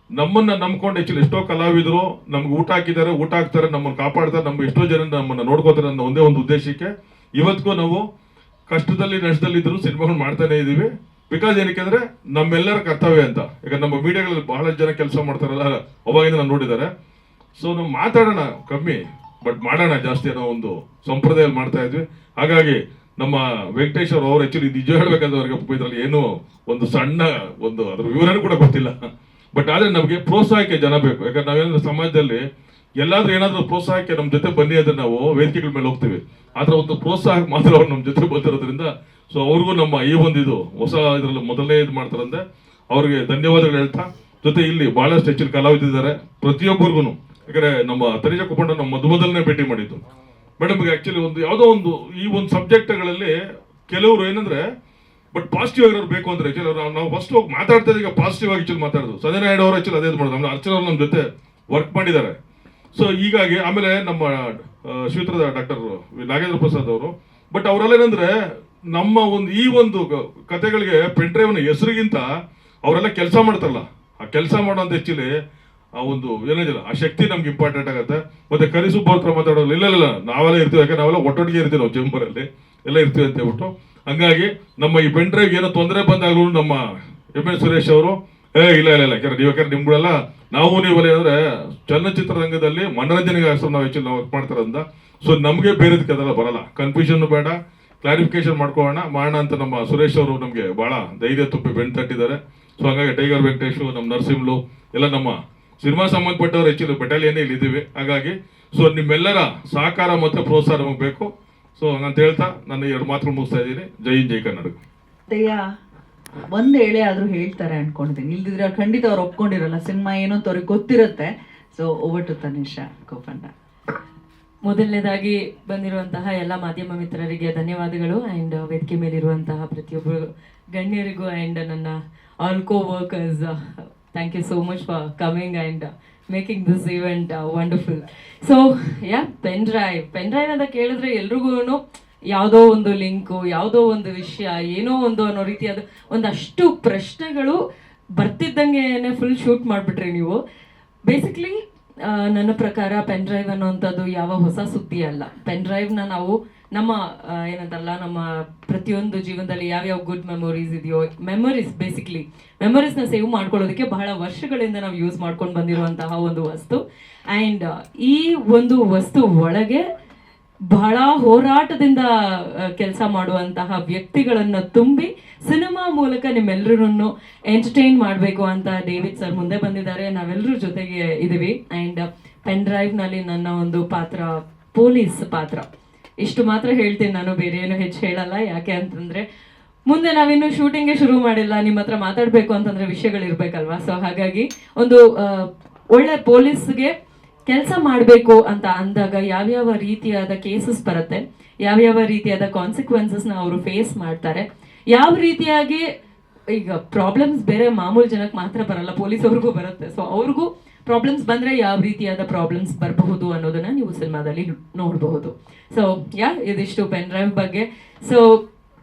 ನಮ್ಮನ್ನ ನಂಬ್ಕೊಂಡು ಆಕ್ಚುಲಿ ಎಷ್ಟೋ ಕಲಾವಿದರು ನಮ್ಗೆ ಊಟ ಹಾಕಿದ್ದಾರೆ, ಊಟ ಹಾಕ್ತಾರೆ, ನಮ್ಮನ್ನು ಕಾಪಾಡ್ತಾರೆ, ನಮ್ಗೆ ಎಷ್ಟೋ ಜನ ನಮ್ಮನ್ನ ನೋಡ್ಕೋತಾರೆ ಅನ್ನೋ ಒಂದೇ ಒಂದು ಉದ್ದೇಶಕ್ಕೆ ಇವತ್ತಿಗೂ ನಾವು ಕಷ್ಟದಲ್ಲಿ ನಷ್ಟದಲ್ಲಿ ಇದ್ರು ಸಿನಿಮಾಗಳು ಮಾಡ್ತಾನೆ ಇದೀವಿ. ಬಿಕಾಸ್ ಏನಕ್ಕೆ ಅಂದ್ರೆ ನಮ್ಮೆಲ್ಲರ ಕರ್ತವ್ಯ ಅಂತ. ಈಗ ನಮ್ಮ ಮೀಡಿಯಾಗಳಲ್ಲಿ ಬಹಳ ಜನ ಕೆಲಸ ಮಾಡ್ತಾರಲ್ಲ, ಅವಾಗಿಂದ ನಾನು ನೋಡಿದ್ದಾರೆ. ಸೊ ನಾವು ಮಾತಾಡೋಣ ಕಮ್ಮಿ, ಬಟ್ ಮಾಡೋಣ ಜಾಸ್ತಿ ಅನ್ನೋ ಒಂದು ಸಂಪ್ರದಾಯದಲ್ಲಿ ಮಾಡ್ತಾ ಇದ್ವಿ. ಹಾಗಾಗಿ ನಮ್ಮ ವೆಂಕಟೇಶ್ ಅವ್ರು ಆಕ್ಚುಲಿ ನಿಜ ಹೇಳ್ಬೇಕಾದ್ರೆ ಅವ್ರಿಗೆ ಇದರಲ್ಲಿ ಏನು ಒಂದು ಸಣ್ಣ ಒಂದು ಅದ್ರ ವಿವರಣೆ ಕೂಡ ಗೊತ್ತಿಲ್ಲ. ಬಟ್ ಆದ್ರೆ ನಮಗೆ ಪ್ರೋತ್ಸಾಹಕ್ಕೆ ಜನ ಬೇಕು. ಯಾಕಂದ್ರೆ ನಾವೇನಾದ್ರೂ ಸಮಾಜದಲ್ಲಿ ಎಲ್ಲಾದ್ರೂ ಏನಾದ್ರೂ ಪ್ರೋತ್ಸಾಹಕ್ಕೆ ನಮ್ಮ ಜೊತೆ ಬನ್ನಿ ಅಂದ್ರೆ ನಾವು ವೇದಿಕೆಗಳ ಮೇಲೆ ಹೋಗ್ತೀವಿ. ಆತರ ಒಂದು ಪ್ರೋತ್ಸಾಹಕ್ಕೆ ಮಾತ್ರ ಅವ್ರು ನಮ್ಮ ಜೊತೆ ಬಂದಿರೋದ್ರಿಂದ ಸೊ ಅವ್ರಿಗೂ ನಮ್ಮ ಈ ಒಂದು ಹೊಸ ಇದ್ರಲ್ಲಿ ಮೊದಲನೇ ಇದು ಮಾಡ್ತಾರಂದ್ರೆ ಅವ್ರಿಗೆ ಧನ್ಯವಾದಗಳು ಹೇಳ್ತಾ, ಜೊತೆ ಇಲ್ಲಿ ಬಹಳಷ್ಟು ಹೆಚ್ಚಿನ ಕಲಾವಿದಿದ್ದಾರೆ ಪ್ರತಿಯೊಬ್ಬರಿಗೂ. ಯಾಕಂದ್ರೆ ನಮ್ಮ ತನಿಜಾ ಕುಪ್ಪಣ್ಣ ನಮ್ಮ ಮೊದಲನೇ ಭೇಟಿ ಮಾಡಿದ್ದು ಮೇಡಮ್ಗೆ ಆಕ್ಚುಲಿ ಒಂದು ಯಾವುದೋ ಒಂದು ಈ ಒಂದು ಸಬ್ಜೆಕ್ಟ್ಗಳಲ್ಲಿ ಕೆಲವರು ಏನಂದ್ರೆ ಬಟ್ ಪಾಸಿಟಿವ್ ಆಗಿರೋರು ಬೇಕು ಅಂದ್ರೆ ನಾವು ಫಸ್ಟ್ ಹೋಗಿ ಮಾತಾಡ್ತಾ ಈಗ ಪಾಸಿಟಿವ್ ಆಗಿ ಆಕ್ಚುಲಿ ಮಾತಾಡೋದು. ಸಂಜಯ್ ನಾಯ್ಡು ಅವರು ಆಕ್ಚುಲಿ ಅದೇ ಮಾಡೋದು, ನಮ್ಮ ಅರ್ಚನಾ ಅವ್ರು ನಮ್ಮ ಜೊತೆ ವರ್ಕ್ ಮಾಡಿದ್ದಾರೆ. ಸೊ ಹೀಗಾಗಿ ಆಮೇಲೆ ನಮ್ಮ ಶ್ರೀಯುತರಾದ ಡಾಕ್ಟರ್ ನಾಗೇಂದ್ರ ಪ್ರಸಾದ್ ಅವರು. ಬಟ್ ಅವರೆಲ್ಲ ಏನಂದ್ರೆ ನಮ್ಮ ಈ ಒಂದು ಕಥೆಗಳಿಗೆ ಪೆನ್ ಡ್ರೈವ್ನ ಹೆಸರಿಗಿಂತ ಅವರೆಲ್ಲ ಕೆಲಸ ಮಾಡ್ತಾರಲ್ಲ, ಆ ಕೆಲಸ ಮಾಡೋಂತ ಆಕ್ಚುಲಿ ಆ ಒಂದು ಏನಿಲ್ಲ ಆ ಶಕ್ತಿ ನಮ್ಗೆ ಇಂಪಾರ್ಟೆಂಟ್ ಆಗುತ್ತೆ. ಮತ್ತೆ ಕರಿಸುಬ್ಬ ಹತ್ರ ಮಾತಾಡೋದು ಇಲ್ಲ ನಾವೆಲ್ಲ ಇರ್ತೀವಿ, ಯಾಕಂದ್ರೆ ನಾವೆಲ್ಲ ಒಟ್ಟೊಟ್ಟಿಗೆ ಇರ್ತೀವಿ, ನಾವು ಚೇಂಬರಲ್ಲಿ ಎಲ್ಲ ಇರ್ತೀವಿ ಅಂತ ಹೇಳ್ಬಿಟ್ಟು. ಹಂಗಾಗಿ ನಮ್ಮ ಈ ಪೆನ್ ಡ್ರೈವ್ ಏನೋ ತೊಂದರೆ ಬಂದಾಗಲೂ ನಮ್ಮ M.N. ಸುರೇಶ್ ಅವರು ಇಲ್ಲ ಯಾಕಂದ್ರೆ ನಿಮ್ಗಳೆಲ್ಲ ನಾವು ನೀವೆಲ್ಲ ಏನಂದ್ರೆ ಚಲನಚಿತ್ರ ರಂಗದಲ್ಲಿ ಮನೋರಂಜನೆಗೆ ನಾವು ಹೆಚ್ಚು ನಾವು ವರ್ಕ್ ಮಾಡ್ತಾರಂದ. ಸೊ ನಮಗೆ ಬೇರೆದಕ್ಕೆ ಅದೆಲ್ಲ ಬರಲ್ಲ, ಕನ್ಫ್ಯೂಷನ್ ಬೇಡ, ಕ್ಲಾರಿಫಿಕೇಶನ್ ಮಾಡೋಣ ಅಂತ ನಮ್ಮ ಸುರೇಶ್ ಅವರು ನಮಗೆ ಬಹಳ ಧೈರ್ಯ ತುಂಬಿ ಬೆನ್ನು ತಟ್ಟಿದ್ದಾರೆ. ಸೊ ಹಾಗಾಗಿ ಟೈಗರ್ ವೆಂಕಟೇಶ್, ನಮ್ಮ ನರಸಿಂಹಲು ಎಲ್ಲ ನಮ್ಮ ಸಿನಿಮಾ ಸಂಬಂಧಪಟ್ಟವ್ರು ಹೆಚ್ಚು ಬೆಟಾಲಿಯನ್ ಇಲ್ಲಿ ಇದ್ದೀವಿ. ಹಾಗಾಗಿ ಸೊ ನಿಮ್ಮೆಲ್ಲರ ಸಹಕಾರ ಮತ್ತೆ ಪ್ರೋತ್ಸಾಹ ನಮಗೆ ಬೇಕು. ಸೊ ಹಂಗಂತ ಹೇಳ್ತಾ ನನ್ನ 2 ಮಾತು ಮುಗಿಸ್ತಾ ಇದ್ದೀನಿ. ಜೈ ಹಿಂದ್, ಜೈ ಕರ್ನಾಟಕ. ಒಂದ್ ಹೇಳೆ ಆದ್ರೂ ಹೇಳ್ತಾರೆ ಅನ್ಕೊಂಡಿದ್ದೀನಿ, ಇಲ್ದಿದ್ರೆ ಖಂಡಿತ ಅವ್ರು ಒಪ್ಕೊಂಡಿರಲ್ಲ. ಸಿನಿಮಾ ಏನೋ ಅಂತ ಅವ್ರಿಗೆ ಗೊತ್ತಿರುತ್ತೆ. So over to Tanisha Kopanna. ಮೊದಲನೇದಾಗಿ ಬಂದಿರುವಂತಹ ಎಲ್ಲ ಮಾಧ್ಯಮ ಮಿತ್ರರಿಗೆ ಧನ್ಯವಾದಗಳು ಆ್ಯಂಡ್ ವೇದಿಕೆ ಮೇಲಿರುವಂತಹ ಪ್ರತಿಯೊಬ್ಬರು ಗಣ್ಯರಿಗೂ ಆ್ಯಂಡ್ ನನ್ನ all co workers thank you so much for coming and making this event wonderful. So pen drive ಅಂತ ಕೇಳಿದ್ರೆ ಎಲ್ರಿಗೂ ಯಾವುದೋ ಒಂದು ಲಿಂಕು, ಯಾವುದೋ ಒಂದು ವಿಷಯ, ಏನೋ ಒಂದು ಅನ್ನೋ ರೀತಿಯಾದ ಒಂದಷ್ಟು ಪ್ರಶ್ನೆಗಳು ಬರ್ತಿದ್ದಂಗೆ ಫುಲ್ ಶೂಟ್ ಮಾಡಿಬಿಟ್ರಿ ನೀವು. ಬೇಸಿಕ್ಲಿ ನನ್ನ ಪ್ರಕಾರ ಪೆನ್ ಡ್ರೈವ್ ಅನ್ನೋವಂಥದ್ದು ಯಾವ ಹೊಸ ಸುದ್ದಿ ಅಲ್ಲ. ಪೆನ್ ಡ್ರೈವ್ನ ನಾವು ನಮ್ಮ ಏನಂತಲ್ಲ, ನಮ್ಮ ಪ್ರತಿಯೊಂದು ಜೀವನದಲ್ಲಿ ಯಾವ್ಯಾವ ಗುಡ್ ಮೆಮೊರೀಸ್ ಇದೆಯೋ, ಮೆಮೊರೀಸ್ನ ಸೇವ್ ಮಾಡ್ಕೊಳ್ಳೋದಕ್ಕೆ ಬಹಳ ವರ್ಷಗಳಿಂದ ನಾವು ಯೂಸ್ ಮಾಡ್ಕೊಂಡು ಬಂದಿರುವಂತಹ ಒಂದು ವಸ್ತು. ಆ್ಯಂಡ್ ಈ ಒಂದು ವಸ್ತು ಒಳಗೆ ಬಹಳ ಹೋರಾಟದಿಂದ ಕೆಲಸ ಮಾಡುವಂತಹ ವ್ಯಕ್ತಿಗಳನ್ನು ತುಂಬಿ ಸಿನಿಮಾ ಮೂಲಕ ನಿಮ್ಮೆಲ್ಲರನ್ನು ಎಂಟರ್ಟೈನ್ ಮಾಡಬೇಕು ಅಂತ ಡೇವಿಡ್ ಸರ್ ಮುಂದೆ ಬಂದಿದ್ದಾರೆ. ನಾವೆಲ್ಲರೂ ಜೊತೆಗೆ ಇದ್ದೀವಿ. ಆ್ಯಂಡ್ ಪೆನ್ ಡ್ರೈವ್ನಲ್ಲಿ ನನ್ನ ಒಂದು ಪಾತ್ರ ಪೊಲೀಸ್ ಪಾತ್ರ. ಇಷ್ಟು ಮಾತ್ರ ಹೇಳ್ತೀನಿ, ನಾನು ಬೇರೆ ಏನು ಹೆಚ್ಚು ಹೇಳಲ್ಲ. ಯಾಕೆ ಅಂತಂದರೆ ಮುಂದೆ ನಾವಿನ್ನು ಶೂಟಿಂಗೇ ಶುರು ಮಾಡಿಲ್ಲ, ನಿಮ್ಮ ಹತ್ರ ಮಾತಾಡಬೇಕು ಅಂತಂದರೆ ವಿಷಯಗಳಿರ್ಬೇಕಲ್ವಾ. ಸೊ ಹಾಗಾಗಿ ಒಂದು ಒಳ್ಳೆ ಪೊಲೀಸ್ಗೆ ಕೆಲಸ ಮಾಡಬೇಕು ಅಂತ ಅಂದಾಗ ಯಾವ್ಯಾವ ರೀತಿಯಾದ ಕೇಸಸ್ ಬರುತ್ತೆ, ಯಾವ್ಯಾವ ರೀತಿಯಾದ ಕಾನ್ಸಿಕ್ವೆನ್ಸಸ್ನ ಅವರು ಫೇಸ್ ಮಾಡ್ತಾರೆ, ಯಾವ ರೀತಿಯಾಗಿ ಈಗ ಪ್ರಾಬ್ಲಮ್ಸ್ ಬೇರೆ ಮಾಮೂಲು ಜನಕ್ಕೆ ಮಾತ್ರ ಬರಲ್ಲ, ಪೊಲೀಸವ್ರಿಗೂ ಬರುತ್ತೆ. ಸೊ ಅವ್ರಿಗೂ ಪ್ರಾಬ್ಲಮ್ಸ್ ಬಂದರೆ ಯಾವ ರೀತಿಯಾದ ಪ್ರಾಬ್ಲಮ್ಸ್ ಬರಬಹುದು ಅನ್ನೋದನ್ನ ನೀವು ಸಿನಿಮಾದಲ್ಲಿ ನೋಡಬಹುದು. ಸೊ ಇದಿಷ್ಟು ಪೆನ್ ಡ್ರೈವ್ ಬಗ್ಗೆ. ಸೊ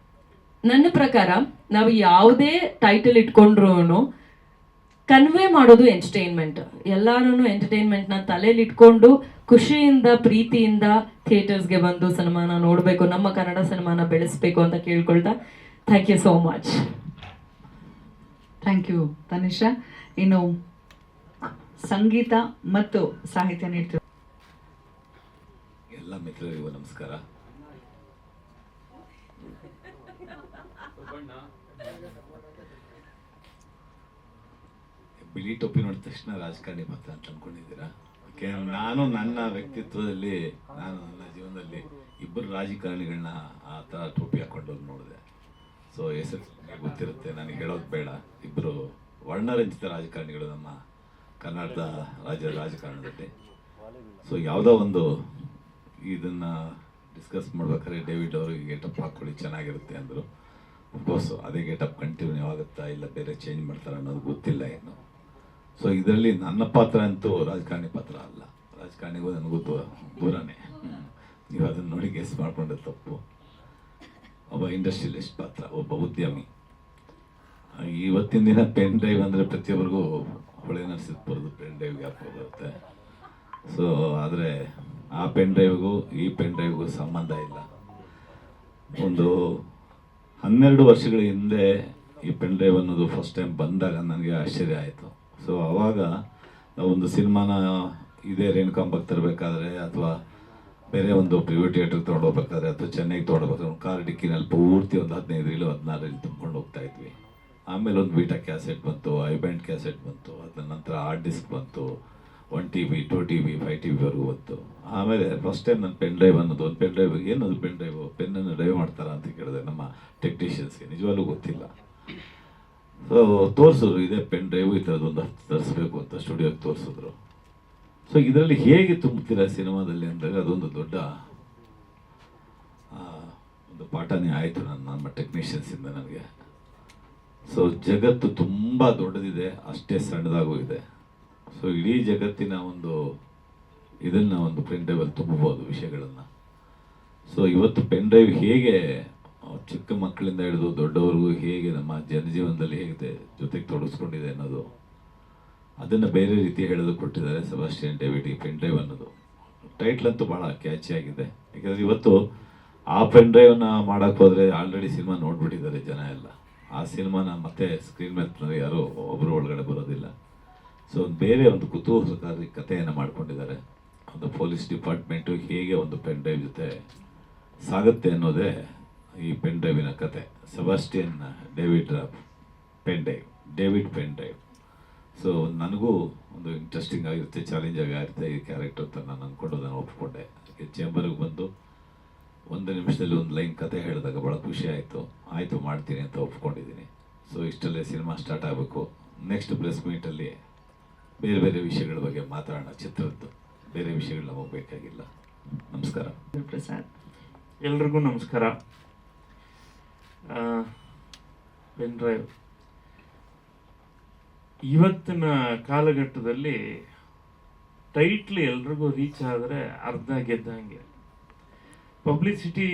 ನನ್ನ ಪ್ರಕಾರ ನಾವು ಯಾವುದೇ ಟೈಟಲ್ ಇಟ್ಕೊಂಡ್ರೂ ಕನ್ವೆ ಮಾಡೋದು ಎಂಟರ್ಟೈನ್ಮೆಂಟ್. ಎಲ್ಲರೂ ಎಂಟರ್ಟೈನ್ಮೆಂಟ್ನ ತಲೆಯಲ್ಲಿ ಇಟ್ಕೊಂಡು ಖುಷಿಯಿಂದ ಪ್ರೀತಿಯಿಂದ ಥಿಯೇಟರ್ಸ್ಗೆ ಬಂದು ಸಿನಿಮಾನ ನೋಡಬೇಕು, ನಮ್ಮ ಕನ್ನಡ ಸಿನಿಮಾನ ಬೆಳೆಸಬೇಕು ಅಂತ ಕೇಳ್ಕೊಳ್ತಾ thank you so much. Thank you Tanisha. ಇನ್ನು ಸಂಗೀತ ಮತ್ತು ಸಾಹಿತ್ಯ ನೀಡ್ತೀವಿ. ಎಲ್ಲ ಮಿತ್ರರಿಗೂ ನಮಸ್ಕಾರ. ಬಿಳಿ ಟೋಪಿ ನೋಡಿದ ತಕ್ಷಣ ರಾಜಕಾರಣಿ ಪಾತ್ರ ಅಂತ ಅನ್ಕೊಂಡಿದ್ದೀರಾ? ನಾನು ನನ್ನ ವ್ಯಕ್ತಿತ್ವದಲ್ಲಿ, ನಾನು ನನ್ನ ಜೀವನದಲ್ಲಿ ಇಬ್ಬರು ರಾಜಕಾರಣಿಗಳನ್ನ ಆ ಥರ ಟೋಪಿ ಹಾಕೊಂಡು ನೋಡಿದೆ. ಸೊ ಹೆಸರು ಗೊತ್ತಿರುತ್ತೆ, ನನಗೆ ಹೇಳೋದು ಬೇಡ. ಇಬ್ಬರು ವರ್ಣರಂಜಿತ ರಾಜಕಾರಣಿಗಳು ನಮ್ಮ ಕರ್ನಾಟಕದ ರಾಜಕಾರಣದಲ್ಲಿ. ಸೊ ಯಾವುದೋ ಒಂದು ಇದನ್ನು ಡಿಸ್ಕಸ್ ಮಾಡ್ಬೇಕಾದ್ರೆ ಡೇವಿಡ್ ಅವರು ಗೆಟಪ್ ಹಾಕ್ಕೊಳ್ಳಿ ಚೆನ್ನಾಗಿರುತ್ತೆ ಅಂದರು. ಅಫ್ಕೋರ್ಸ್ ಅದೇ ಗೆಟಪ್ ಕಂಟಿನ್ಯೂ ಆಗುತ್ತಾ ಇಲ್ಲ ಬೇರೆ ಚೇಂಜ್ ಮಾಡ್ತಾರೆ ಅನ್ನೋದು ಗೊತ್ತಿಲ್ಲ ಇನ್ನು. ಸೊ ಇದರಲ್ಲಿ ನನ್ನ ಪಾತ್ರ ಅಂತೂ ರಾಜಕಾರಣಿ ಪಾತ್ರ ಅಲ್ಲ, ರಾಜಕಾರಣಿಗೂ ನನಗೂ ದೂರನೇ. ನೀವು ಅದನ್ನು ನೋಡಿ ಗೆಸ್ ಮಾಡಿಕೊಂಡ್ರೆ ತಪ್ಪು. ಒಬ್ಬ ಇಂಡಸ್ಟ್ರಿಯಲಿಸ್ಟ್ ಪಾತ್ರ, ಒಬ್ಬ ಉದ್ಯಮಿ. ಇವತ್ತಿನ ದಿನ ಪೆನ್ ಡ್ರೈವ್ ಅಂದರೆ ಪ್ರತಿಯೊಬ್ಬರಿಗೂ ಹೊಳೆ ನರಸೀಪುರದ ಪೆನ್ ಡ್ರೈವ್ ಜ್ಞಾಪಕ ಬರುತ್ತೆ. ಸೊ ಆದರೆ ಆ ಪೆನ್ ಡ್ರೈವ್ಗೂ ಈ ಪೆನ್ ಡ್ರೈವ್ಗೂ ಸಂಬಂಧ ಇಲ್ಲ. ಒಂದು 12 ವರ್ಷಗಳ ಹಿಂದೆ ಈ ಪೆನ್ ಡ್ರೈವ್ ಅನ್ನೋದು ಫಸ್ಟ್ ಟೈಮ್ ಬಂದಾಗ ನನಗೆ ಆಶ್ಚರ್ಯ ಆಯಿತು. ಸೊ ಆವಾಗ ನಾವೊಂದು ಸಿನಿಮಾನ ಇದೇ ರೇಣುಕಾಂಬಕ್ಕೆ ತರಬೇಕಾದ್ರೆ ಅಥವಾ ಬೇರೆ ಒಂದು ಪ್ರಿವ್ಯೂ ಥಿಯೇಟ್ರಿಗೆ ತೊಗೊಂಡೋಗ್ಬೇಕಾದ್ರೆ ಅಥವಾ ಚೆನ್ನೈಗೆ ತೊಗೊಂಡೋಗ್ಬೇಕಾದ್ರೆ ಒಂದು ಕಾರ್ ಡಿಕ್ಕಿನಲ್ಲಿ ಪೂರ್ತಿ ಒಂದು 15 ರೀಲು 16 ರೀಲ್ ತುಂಬ್ಕೊಂಡು ಹೋಗ್ತಾ ಇದ್ವಿ. ಆಮೇಲೆ ಒಂದು ಬೀಟಾ ಕ್ಯಾಸೆಟ್ ಬಂತು, ಐಬ್ಯಾಂಡ್ ಕ್ಯಾಸೆಟ್ ಬಂತು, ಅದರ ನಂತರ ಹಾರ್ಡ್ ಡಿಸ್ಕ್ ಬಂತು, 1 TB 2 TB 5 TBವರೆಗೂ ಬಂತು. ಆಮೇಲೆ ಫಸ್ಟ್ ಟೈಮ್ ನನ್ನ ಪೆನ್ ಡ್ರೈವ್ ಅನ್ನೋದು, ಒಂದು ಪೆನ್ ಡ್ರೈವ್ ಏನದು ಪೆನ್ ಡ್ರೈವು, ಪೆನ್ನನ್ನು ಡ್ರೈವ್ ಮಾಡ್ತಾರಾ ಅಂತ ಕೇಳಿದೆ ನಮ್ಮ ಟೆಕ್ನಿಷಿಯನ್ಸ್ಗೆ. ನಿಜವಾಗ್ಲೂ ಗೊತ್ತಿಲ್ಲ. ಸೊ ತೋರಿಸಿದ್ರು, ಇದೇ ಪೆನ್ ಡ್ರೈವು ಈ ಥರದ್ದೊಂದು ತರಿಸ್ಬೇಕು ಅಂತ ಸ್ಟುಡಿಯೋಗೆ ತೋರಿಸಿದ್ರು. ಸೊ ಇದರಲ್ಲಿ ಹೇಗೆ ತುಂಬ್ತೀರಾ ಸಿನಿಮಾದಲ್ಲಿ ಅಂದಾಗ ಅದೊಂದು ದೊಡ್ಡ ಒಂದು ಪಾಠನೇ ಆಯಿತು ನಮ್ಮ ಟೆಕ್ನಿಷಿಯನ್ಸಿಂದ ನನಗೆ. ಸೊ ಜಗತ್ತು ತುಂಬ ದೊಡ್ಡದಿದೆ, ಅಷ್ಟೇ ಸಣ್ಣದಾಗೂ ಇದೆ. ಸೊ ಇಡೀ ಜಗತ್ತಿನ ಒಂದು ಇದನ್ನು ಒಂದು ಪೆನ್ ಡ್ರೈವಲ್ಲಿ ತುಂಬಬಹುದು ವಿಷಯಗಳನ್ನು. ಸೊ ಇವತ್ತು ಪೆನ್ ಡ್ರೈವ್ ಹೇಗೆ ಚಿಕ್ಕ ಮಕ್ಕಳಿಂದ ಹಿಡಿದು ದೊಡ್ಡವರೆಗೂ ಹೇಗೆ ನಮ್ಮ ಜನಜೀವನದಲ್ಲಿ ಹೇಗೆ ಜೊತೆಗೆ ತೊಡಗಿಸ್ಕೊಂಡಿದೆ ಅನ್ನೋದು, ಅದನ್ನು ಬೇರೆ ರೀತಿ ಹೇಳೋದು ಕೊಟ್ಟಿದ್ದಾರೆ ಸೆಬಾಸ್ಟಿಯನ್ ಡೇವಿಡ್. ಈ ಪೆನ್ ಡ್ರೈವ್ ಅನ್ನೋದು ಟೈಟ್ಲ್ ಅಂತೂ ಭಾಳ ಕ್ಯಾಚಿಯಾಗಿದೆ. ಯಾಕಂದರೆ ಇವತ್ತು ಆ ಪೆನ್ ಡ್ರೈವನ್ನ ಮಾಡೋಕ್ಕೆ ಹೋದರೆ ಆಲ್ರೆಡಿ ಸಿನಿಮಾ ನೋಡ್ಬಿಟ್ಟಿದ್ದಾರೆ ಜನ ಎಲ್ಲ. ಆ ಸಿನಿಮಾನ ಮತ್ತೆ ಸ್ಕ್ರೀನ್ ಮೇಲೆ ಯಾರೂ ಒಬ್ಬರು ಒಳಗಡೆ ಬರೋದಿಲ್ಲ. ಸೊ ಬೇರೆ ಒಂದು ಕುತೂಹಲಕಾರಿ ಕಥೆಯನ್ನು ಮಾಡ್ಕೊಂಡಿದ್ದಾರೆ. ಒಂದು ಪೊಲೀಸ್ ಡಿಪಾರ್ಟ್ಮೆಂಟು ಹೇಗೆ ಒಂದು ಪೆನ್ ಡ್ರೈವ್ ಜೊತೆ ಸಾಗುತ್ತೆ ಅನ್ನೋದೇ ಈ ಪೆನ್ ಡ್ರೈವಿನ ಕತೆ. Sebastian David pen drive. So ನನಗೂ ಒಂದು ಇಂಟ್ರೆಸ್ಟಿಂಗ್ ಆಗಿರುತ್ತೆ, ಚಾಲೆಂಜ್ ಆಗಿರುತ್ತೆ ಈ ಕ್ಯಾರೆಕ್ಟರ್ ಅಂತ ನಾನು ಅಂದ್ಕೊಂಡು ಅದನ್ನು ಒಪ್ಪಿಕೊಂಡೆ. ಚೇಂಬರ್ಗೆ ಬಂದು 1 ನಿಮಿಷದಲ್ಲಿ ಒಂದು ಲೈನ್ ಕತೆ ಹೇಳಿದಾಗ ಭಾಳ ಖುಷಿ ಆಯಿತು ಮಾಡ್ತೀನಿ ಅಂತ ಒಪ್ಕೊಂಡಿದ್ದೀನಿ. ಸೊ ಇಷ್ಟಲ್ಲೇ ಸಿನಿಮಾ ಸ್ಟಾರ್ಟ್ ಆಗಬೇಕು. ನೆಕ್ಸ್ಟ್ ಪ್ರೆಸ್ ಮೀಟಲ್ಲಿ ಬೇರೆ ಬೇರೆ ವಿಷಯಗಳ ಬಗ್ಗೆ ಮಾತಾಡೋಣ. ಚಿತ್ರದ್ದು ಬೇರೆ ವಿಷಯಗಳು ನಮಗೆ ಬೇಕಾಗಿಲ್ಲ. ನಮಸ್ಕಾರ. ಪ್ರಸಾದ್. ಎಲ್ರಿಗೂ ನಮಸ್ಕಾರ. ಪೆನ್ ಡ್ರೈವ್ ಇವತ್ತಿನ ಕಾಲಘಟ್ಟದಲ್ಲಿ ಟೈಟ್ಲ್ ಎಲ್ರಿಗೂ ರೀಚ್ ಆದರೆ ಅರ್ಧ ಗೆದ್ದಂಗೆ. ಪಬ್ಲಿಸಿಟಿ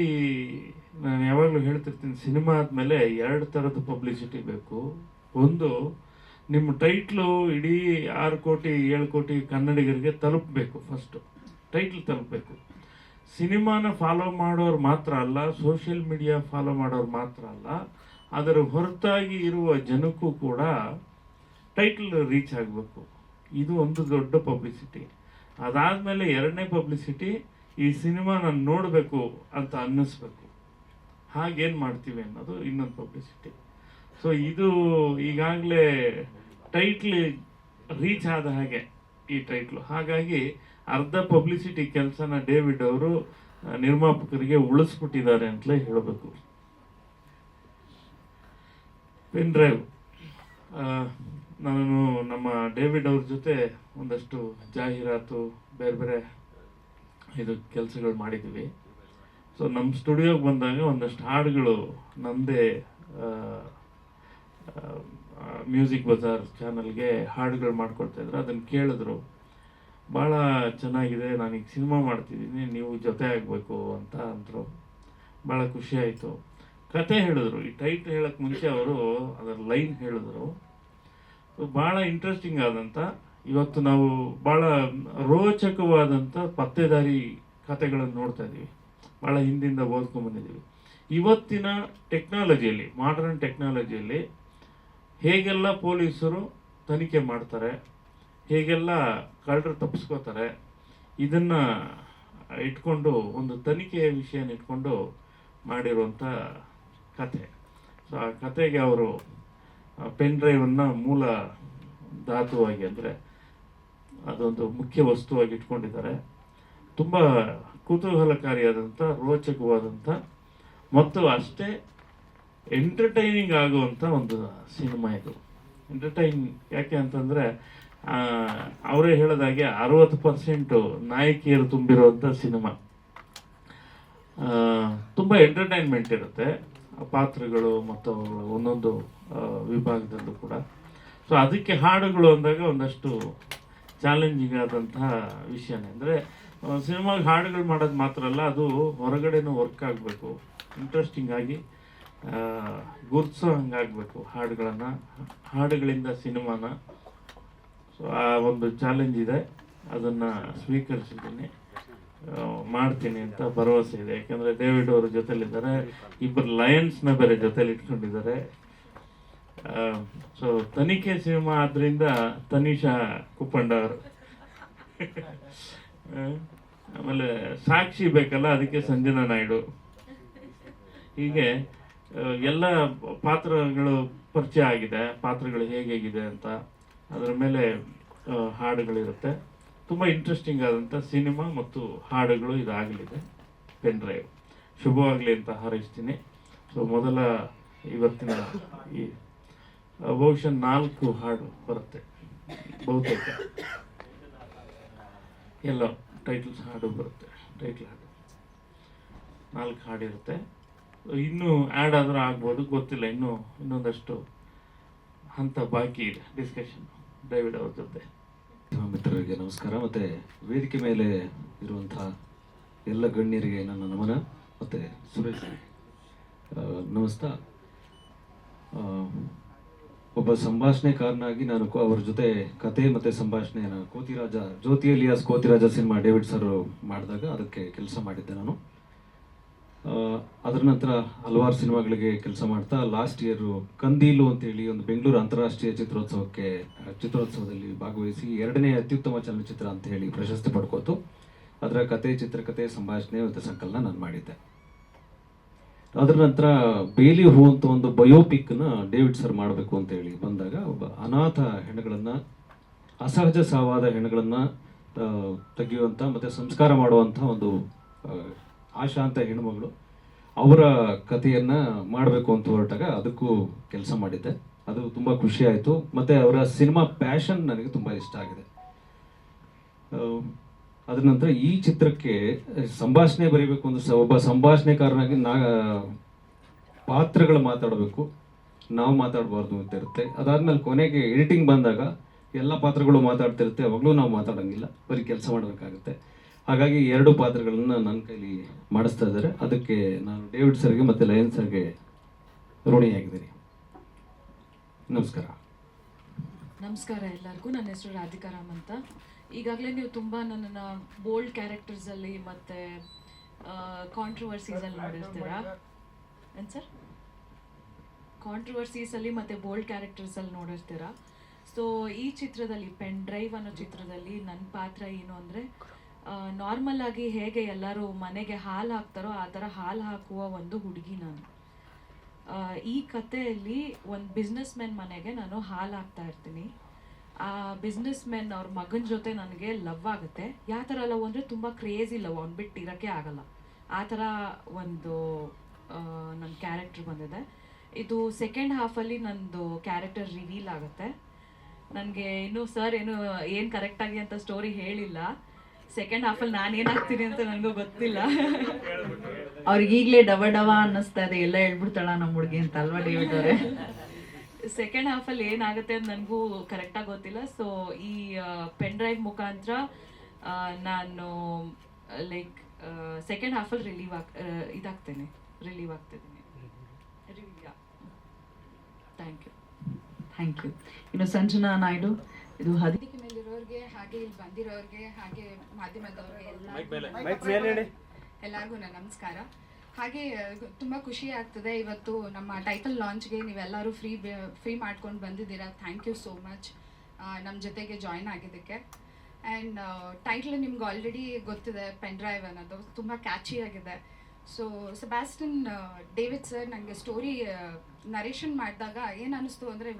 ನಾನು ಯಾವಾಗಲೂ ಹೇಳ್ತಿರ್ತೀನಿ, ಸಿನಿಮಾ ಆದಮೇಲೆ 2 ಥರದ ಪಬ್ಲಿಸಿಟಿ ಬೇಕು. ಒಂದು, ನಿಮ್ಮ ಟೈಟ್ಲು ಇಡೀ 6 ಕೋಟಿ 7 ಕೋಟಿ ಕನ್ನಡಿಗರಿಗೆ ತಲುಪಬೇಕು. ಫಸ್ಟು ಟೈಟ್ಲ್ ತಲುಪಬೇಕು. ಸಿನಿಮಾನ ಫಾಲೋ ಮಾಡೋರು ಮಾತ್ರ ಅಲ್ಲ, ಸೋಷಿಯಲ್ ಮೀಡಿಯಾ ಫಾಲೋ ಮಾಡೋರು ಮಾತ್ರ ಅಲ್ಲ, ಅದರ ಹೊರತಾಗಿ ಇರುವ ಜನಕ್ಕೂ ಕೂಡ ಟೈಟ್ಲ್ ರೀಚ್ ಆಗಬೇಕು. ಇದು ಒಂದು ದೊಡ್ಡ ಪಬ್ಲಿಸಿಟಿ. ಅದಾದಮೇಲೆ 2ನೇ ಪಬ್ಲಿಸಿಟಿ, ಈ ಸಿನಿಮಾ ನಾನು ನೋಡಬೇಕು ಅಂತ ಅನ್ನಿಸ್ಬೇಕು. ಹಾಗೇನು ಮಾಡ್ತೀವಿ ಅನ್ನೋದು ಇನ್ನೊಂದು ಪಬ್ಲಿಸಿಟಿ. ಸೊ ಇದು ಈಗಾಗಲೇ ಟೈಟ್ಲ್ ರೀಚ್ ಆದ ಹಾಗೆ ಈ ಟೈಟ್ಲು. ಹಾಗಾಗಿ ಅರ್ಧ ಪಬ್ಲಿಸಿಟಿ ಕೆಲಸನ ಡೇವಿಡ್ ಅವರು ನಿರ್ಮಾಪಕರಿಗೆ ಉಳಿಸ್ಬಿಟ್ಟಿದ್ದಾರೆ ಅಂತಲೇ ಹೇಳಬೇಕು. ಪೆನ್ ಡ್ರೈವ್, ನಾನು ನಮ್ಮ ಡೇವಿಡ್ ಅವ್ರ ಜೊತೆ ಒಂದಷ್ಟು ಜಾಹೀರಾತು ಬೇರೆ ಬೇರೆ ಇದು ಕೆಲಸಗಳು ಮಾಡಿದ್ದೀವಿ. ಸೊ ನಮ್ಮ ಸ್ಟುಡಿಯೋಗೆ ಬಂದಾಗ ಒಂದಷ್ಟು ಹಾಡುಗಳು ನಮ್ಮದೇ ಮ್ಯೂಸಿಕ್ ಬಜಾರ್ ಚಾನಲ್ಗೆ ಹಾಡುಗಳು ಮಾಡ್ಕೊಡ್ತಾಯಿದ್ರು. ಅದನ್ನು ಕೇಳಿದ್ರು, ಭಾಳ ಚೆನ್ನಾಗಿದೆ, ನಾನೀಗ ಸಿನಿಮಾ ಮಾಡ್ತಿದ್ದೀನಿ, ನೀವು ಜೊತೆ ಆಗಬೇಕು ಅಂತ ಅಂದರು. ಭಾಳ ಖುಷಿ ಆಯಿತು. ಕತೆ ಹೇಳಿದ್ರು, ಈ ಟೈಟ್ಲ್ ಹೇಳೋಕ್ಕೆ ಮುಂಚೆ ಅವರು ಅದರ ಲೈನ್ ಹೇಳಿದ್ರು. ಭಾಳ ಇಂಟ್ರೆಸ್ಟಿಂಗ್ ಆದಂಥ, ಇವತ್ತು ನಾವು ಭಾಳ ರೋಚಕವಾದಂಥ ಪತ್ತೇದಾರಿ ಕತೆಗಳನ್ನು ನೋಡ್ತಾ ಇದ್ದೀವಿ. ಭಾಳ ಹಿಂದಿಂದ ಓದ್ಕೊಂಡ್ಬಂದಿದ್ದೀವಿ. ಇವತ್ತಿನ ಟೆಕ್ನಾಲಜಿಯಲ್ಲಿ, ಮಾಡರ್ನ್ ಟೆಕ್ನಾಲಜಿಯಲ್ಲಿ ಹೇಗೆಲ್ಲ ಪೊಲೀಸರು ತನಿಖೆ ಮಾಡ್ತಾರೆ, ಹೇಗೆಲ್ಲ ಕಳ್ಳರು ತಪ್ಪಿಸ್ಕೋತಾರೆ, ಇದನ್ನು ಇಟ್ಕೊಂಡು ಒಂದು ತನಿಖೆಯ ವಿಷಯನ ಇಟ್ಕೊಂಡು ಮಾಡಿರುವಂಥ ಕತೆ. ಸೊ ಆ ಕತೆಗೆ ಅವರು ಪೆನ್ ಡ್ರೈವನ್ನು ಮೂಲ ಧಾತುವಾಗಿ, ಅಂದರೆ ಅದೊಂದು ಮುಖ್ಯ ವಸ್ತುವಾಗಿ ಇಟ್ಕೊಂಡಿದ್ದಾರೆ. ತುಂಬ ಕುತೂಹಲಕಾರಿಯಾದಂಥ, ರೋಚಕವಾದಂಥ ಮತ್ತು ಅಷ್ಟೇ ಎಂಟರ್ಟೈನಿಂಗ್ ಆಗುವಂಥ ಒಂದು ಸಿನಿಮಾ ಇದು. ಎಂಟರ್ಟೈನ್ ಯಾಕೆ ಅಂತಂದರೆ, ಅವರೇ ಹೇಳಿದಾಗೆ 60% ನಾಯಕಿಯರು ತುಂಬಿರುವಂಥ ಸಿನಿಮಾ. ತುಂಬ ಎಂಟರ್ಟೈನ್ಮೆಂಟ್ ಇರುತ್ತೆ ಪಾತ್ರಗಳು ಮತ್ತು ಒಂದೊಂದು ವಿಭಾಗದಲ್ಲೂ ಕೂಡ. ಸೊ ಅದಕ್ಕೆ ಹಾಡುಗಳು ಅಂದಾಗ ಒಂದಷ್ಟು ಚಾಲೆಂಜಿಂಗ್ ಆದಂತಹ ವಿಷಯನೇ. ಅಂದರೆ ಸಿನಿಮಾಗೆ ಹಾಡುಗಳು ಮಾಡೋದು ಮಾತ್ರ ಅಲ್ಲ, ಅದು ಹೊರಗಡೆನೂ ವರ್ಕ್ ಆಗಬೇಕು, ಇಂಟ್ರೆಸ್ಟಿಂಗ್ ಆಗಿ ಗುರ್ತಿಸೋ ಹಂಗಾಗಬೇಕು ಹಾಡುಗಳನ್ನು, ಹಾಡುಗಳಿಂದ ಸಿನಿಮಾನ. ಸೊ ಆ ಒಂದು ಚಾಲೆಂಜ್ ಇದೆ, ಅದನ್ನು ಸ್ವೀಕರಿಸಿದ್ದೀನಿ, ಮಾಡ್ತೀನಿ ಅಂತ ಭರವಸೆ ಇದೆ. ಯಾಕಂದರೆ ಡೇವಿಡ್ ಅವರು ಜೊತೆಲಿದ್ದಾರೆ, ಇಬ್ಬರು ಲಯನ್ಸ್ನ ಬೇರೆ ಜೊತೆಲಿ ಇಟ್ಕೊಂಡಿದ್ದಾರೆ. ಸೊ ತನಿಖೆ ಸಿನಿಮಾ ಆದ್ದರಿಂದ ತನಿಷಾ ಕುಪ್ಪಂಡ ಅವರು, ಆಮೇಲೆ ಸಾಕ್ಷಿ ಬೇಕಲ್ಲ, ಅದಕ್ಕೆ ಸಂಜನಾ ನಾಯ್ಡು. ಹೀಗೆ ಎಲ್ಲ ಪಾತ್ರಗಳು ಪರಿಚಯ ಆಗಿದೆ, ಪಾತ್ರಗಳು ಹೇಗಿದೆ ಅಂತ ಅದರ ಮೇಲೆ ಹಾಡುಗಳಿರುತ್ತೆ. ತುಂಬ ಇಂಟ್ರೆಸ್ಟಿಂಗ್ ಆದಂಥ ಸಿನಿಮಾ ಮತ್ತು ಹಾಡುಗಳು ಇದಾಗಲಿದೆ. ಪೆನ್ ಡ್ರೈವ್ ಶುಭವಾಗಲಿ ಅಂತ ಹಾರೈಸ್ತೀನಿ. ಸೊ ಮೊದಲ ಇವತ್ತಿನ ಈ ಬಹುಶಃ 4 ಹಾಡು ಬರುತ್ತೆ, ಬಹುತೇಕ ಎಲ್ಲ ಟೈಟಲ್ಸ್ ಹಾಡು ಬರುತ್ತೆ. ಟೈಟಲ್ ಹಾಡು 4 ಹಾಡಿರುತ್ತೆ. ಇನ್ನೂ ಆ್ಯಡ್ ಆದರೂ ಆಗ್ಬೋದು, ಗೊತ್ತಿಲ್ಲ. ಇನ್ನೊಂದಷ್ಟು ಹಂತ ಬಾಕಿ ಇದೆ ಡಿಸ್ಕಷನ್ ಡೇವಿಡ್ ಅವ್ರ ಜೊತೆ. ಮಿತ್ರರಿಗೆ ನಮಸ್ಕಾರ. ಮತ್ತು ವೇದಿಕೆ ಮೇಲೆ ಇರುವಂತಹ ಎಲ್ಲ ಗಣ್ಯರಿಗೆ ನನ್ನ ನಮನ. ಮತ್ತು ಸುರೇಶ್ ನಮಸ್ತಾ. ಒಬ್ಬ ಸಂಭಾಷಣೆಕಾರನಾಗಿ ನಾನು ಅವರ ಜೊತೆ ಕತೆ ಮತ್ತು ಸಂಭಾಷಣೆಯನ್ನು ಕೋತಿರಾಜ, ಜ್ಯೋತಿ Elias Kothiraja cinema David sir ಮಾಡಿದಾಗ ಅದಕ್ಕೆ ಕೆಲಸ ಮಾಡಿದ್ದೆ ನಾನು. ಅದರ ನಂತರ ಹಲವಾರು ಸಿನಿಮಾಗಳಿಗೆ ಕೆಲಸ ಮಾಡ್ತಾ ಲಾಸ್ಟ್ ಇಯರು ಕಂದೀಲು ಅಂತೇಳಿ ಒಂದು ಬೆಂಗಳೂರು ಅಂತಾರಾಷ್ಟ್ರೀಯ ಚಿತ್ರೋತ್ಸವದಲ್ಲಿ ಭಾಗವಹಿಸಿ 2ನೇ ಅತ್ಯುತ್ತಮ ಚಲನಚಿತ್ರ ಅಂತ ಹೇಳಿ ಪ್ರಶಸ್ತಿ ಪಡ್ಕೋತು. ಅದರ ಕತೆ, ಚಿತ್ರಕಥೆ, ಸಂಭಾಷಣೆ ಮತ್ತು ಸಂಕಲನ ನಾನು ಮಾಡಿದ್ದೆ. ಅದರ ನಂತರ ಬೇಲಿ ಹೂ ಅಂತ ಒಂದು ಬಯೋಪಿಕ್ನ ಡೇವಿಡ್ ಸರ್ ಮಾಡಬೇಕು ಅಂತೇಳಿ ಬಂದಾಗ, ಒಬ್ಬ ಅನಾಥ ಹೆಣ್ಣುಗಳನ್ನು, ಅಸಹಜ ಸಾವಾದ ಹೆಣ್ಣುಗಳನ್ನು ತೆಗೆಯುವಂಥ ಮತ್ತು ಸಂಸ್ಕಾರ ಮಾಡುವಂಥ ಒಂದು ಆಶಾ ಅಂತ ಹೆಣ್ಮಗಳು, ಅವರ ಕಥೆಯನ್ನು ಮಾಡಬೇಕು ಅಂತ ಹೊರಟಾಗ ಅದಕ್ಕೂ ಕೆಲಸ ಮಾಡಿದ್ದೆ. ಅದು ತುಂಬ ಖುಷಿ ಆಯಿತು. ಮತ್ತು ಅವರ ಸಿನಿಮಾ ಪ್ಯಾಷನ್ ನನಗೆ ತುಂಬ ಇಷ್ಟ ಆಗಿದೆ. ಅದ್ರ ನಂತರ ಈ ಚಿತ್ರಕ್ಕೆ ಸಂಭಾಷಣೆ ಬರೀಬೇಕು ಅಂದ್ರೆ ಒಬ್ಬ ಸಂಭಾಷಣೆಕಾರನಾಗಿ ಪಾತ್ರಗಳು ಮಾತಾಡಬೇಕು, ನಾವು ಮಾತಾಡಬಾರ್ದು ಅಂತ ಇರುತ್ತೆ. ಅದಾದ್ಮೇಲೆ ಕೊನೆಗೆ ಎಡಿಟಿಂಗ್ ಬಂದಾಗ ಎಲ್ಲ ಪಾತ್ರಗಳು ಮಾತಾಡ್ತಿರುತ್ತೆ, ಅವಾಗಲೂ ನಾವು ಮಾತಾಡೋಂಗಿಲ್ಲ, ಬರೀ ಕೆಲಸ ಮಾಡಬೇಕಾಗುತ್ತೆ. ಹಾಗಾಗಿ 2 ಪಾತ್ರಗಳನ್ನ ನನ್ನ ಕೈಲಿ ಮಾಡಿಸ್ತಾ ಇದ್ದಾರೆ. ಅದಕ್ಕೆ ನಾನು ಡೇವಿಡ್ ಸರ್ಗೆ ಮತ್ತು ಲಯನ್ ಸರ್ಗೆ ಋಣಿಯಾಗಿದ್ದೀನಿ. ನಮಸ್ಕಾರ. ನಮಸ್ಕಾರ ಎಲ್ಲರಿಗೂ. ನನ್ನ ಹೆಸರು ರಾಧಿಕಾ ರಾಮ್ ಅಂತ. ಈಗಾಗಲೇ ನೀವು ತುಂಬ ನನ್ನನ್ನು ಬೋಲ್ಡ್ ಕ್ಯಾರೆಕ್ಟರ್ಸಲ್ಲಿ ಮತ್ತು ಕಾಂಟ್ರವರ್ಸೀಸಲ್ಲಿ ನೋಡಿರ್ತೀರಾ. ಏನು ಸರ್? ಕಾಂಟ್ರವರ್ಸೀಸಲ್ಲಿ ಮತ್ತು ಬೋಲ್ಡ್ ಕ್ಯಾರೆಕ್ಟರ್ಸಲ್ಲಿ ನೋಡಿರ್ತೀರಾ. ಸೊ ಈ ಚಿತ್ರದಲ್ಲಿ ಪೆನ್ ಡ್ರೈವ್ ಅನ್ನೋ ಚಿತ್ರದಲ್ಲಿ ನನ್ನ ಪಾತ್ರ ಏನು ಅಂದರೆ, ನಾರ್ಮಲ್ ಆಗಿ ಹೇಗೆ ಎಲ್ಲರೂ ಮನೆಗೆ ಹಾಲು ಹಾಕ್ತಾರೋ ಆ ಥರ ಹಾಲು ಹಾಕುವ ಒಂದು ಹುಡುಗಿ ನಾನು. ಈ ಕಥೆಯಲ್ಲಿ ಒಂದು ಬಿಸ್ನೆಸ್ ಮೆನ್ ಮನೆಗೆ ನಾನು ಹಾಲು ಹಾಕ್ತಾ ಇರ್ತೀನಿ. ಆ ಬಿಸ್ನೆಸ್ ಮೆನ್ ಅವ್ರ ಮಗನ ಜೊತೆ ನನಗೆ ಲವ್ ಆಗುತ್ತೆ. ಯಾವ ಥರ ಲವ್ ಅಂದರೆ ತುಂಬ ಕ್ರೇಜಿ ಲವ್, ಅವ್ನು ಬಿಟ್ಟು ಇರೋಕ್ಕೆ ಆಗಲ್ಲ ಆ ಥರ ಒಂದು ನನ್ನ ಕ್ಯಾರೆಕ್ಟರ್ ಬಂದಿದೆ. ಇದು ಸೆಕೆಂಡ್ ಹಾಫಲ್ಲಿ ನನ್ನದು ಕ್ಯಾರೆಕ್ಟರ್ ರಿವೀಲ್ ಆಗುತ್ತೆ. ನನಗೆ ಇನ್ನೂ ಸರ್ ಏನು ಕರೆಕ್ಟಾಗಿ ಅಂತ ಸ್ಟೋರಿ ಹೇಳಿಲ್ಲ. ಸೆಕೆಂಡ್ ಹಾಫಲ್ಲಿ ನಾನು ಏನಾಗ್ತೀನಿ ಅಂತ ನನಗೂ ಗೊತ್ತಿಲ್ಲ. ಅವ್ರಿಗೆ ಈಗಲೇ ಡವ ಅನ್ನಿಸ್ತಾ ಇದೆ, ಎಲ್ಲ ಹೇಳ್ಬಿಡ್ತಾಳ ನಮ್ಮ ಹುಡುಗಿ ಅಂತ ಅಲ್ವಾ ಡೇವಿಡ್ ಅವರೇ? ಸೆಕೆಂಡ್ ಹಾಫಲ್ಲಿ ಏನಾಗುತ್ತೆ ಅಂತ ನನಗೂ ಕರೆಕ್ಟಾಗಿ ಗೊತ್ತಿಲ್ಲ. ಸೊ ಈ ಪೆನ್ ಡ್ರೈವ್ ಮುಖಾಂತರ ನಾನು ಲೈಕ್ ಸೆಕೆಂಡ್ ಹಾಫಲ್ಲಿ ರಿಲೀವ್ ಆಗ್ತಿದ್ದೀನಿ. Thank you. ಇನ್ನು ಸಂಜನಾ ನಾಯ್ಡು, ಇದು ವೇದಿಕೆ ಮೇಲಿರೋರಿಗೆ ಹಾಗೆ ಇಲ್ಲಿ ಬಂದಿರೋರಿಗೆ ಹಾಗೆ ಮಾಧ್ಯಮದವ್ರಿಗೆ ಎಲ್ಲರಿಗೂ ನನ್ನ ನಮಸ್ಕಾರ. ಹಾಗೆ ತುಂಬ ಖುಷಿ ಆಗ್ತದೆ ಇವತ್ತು ನಮ್ಮ ಟೈಟಲ್ ಲಾಂಚ್ಗೆ ನೀವೆಲ್ಲರೂ ಫ್ರೀ ಮಾಡ್ಕೊಂಡು ಬಂದಿದ್ದೀರಾ. ಥ್ಯಾಂಕ್ ಯು ಸೋ ಮಚ್ ನಮ್ಮ ಜೊತೆಗೆ ಜಾಯ್ನ್ ಆಗಿದ್ದಕ್ಕೆ. ಆ್ಯಂಡ್ ಟೈಟಲ್ ನಿಮ್ಗೆ ಆಲ್ರೆಡಿ ಗೊತ್ತಿದೆ, ಪೆನ್ ಡ್ರೈವ್ ಅನ್ನೋದು ತುಂಬ ಕ್ಯಾಚಿ ಆಗಿದೆ. ಸೊ ಸೆಬಾಸ್ಟಿನ್ ಡೇವಿಡ್ ಸರ್ ನನಗೆ ಸ್ಟೋರಿ ನರೇಷನ್ ಮಾಡಿದಾಗ ಏನು ಅನ್ನಿಸ್ತು ಅಂದರೆ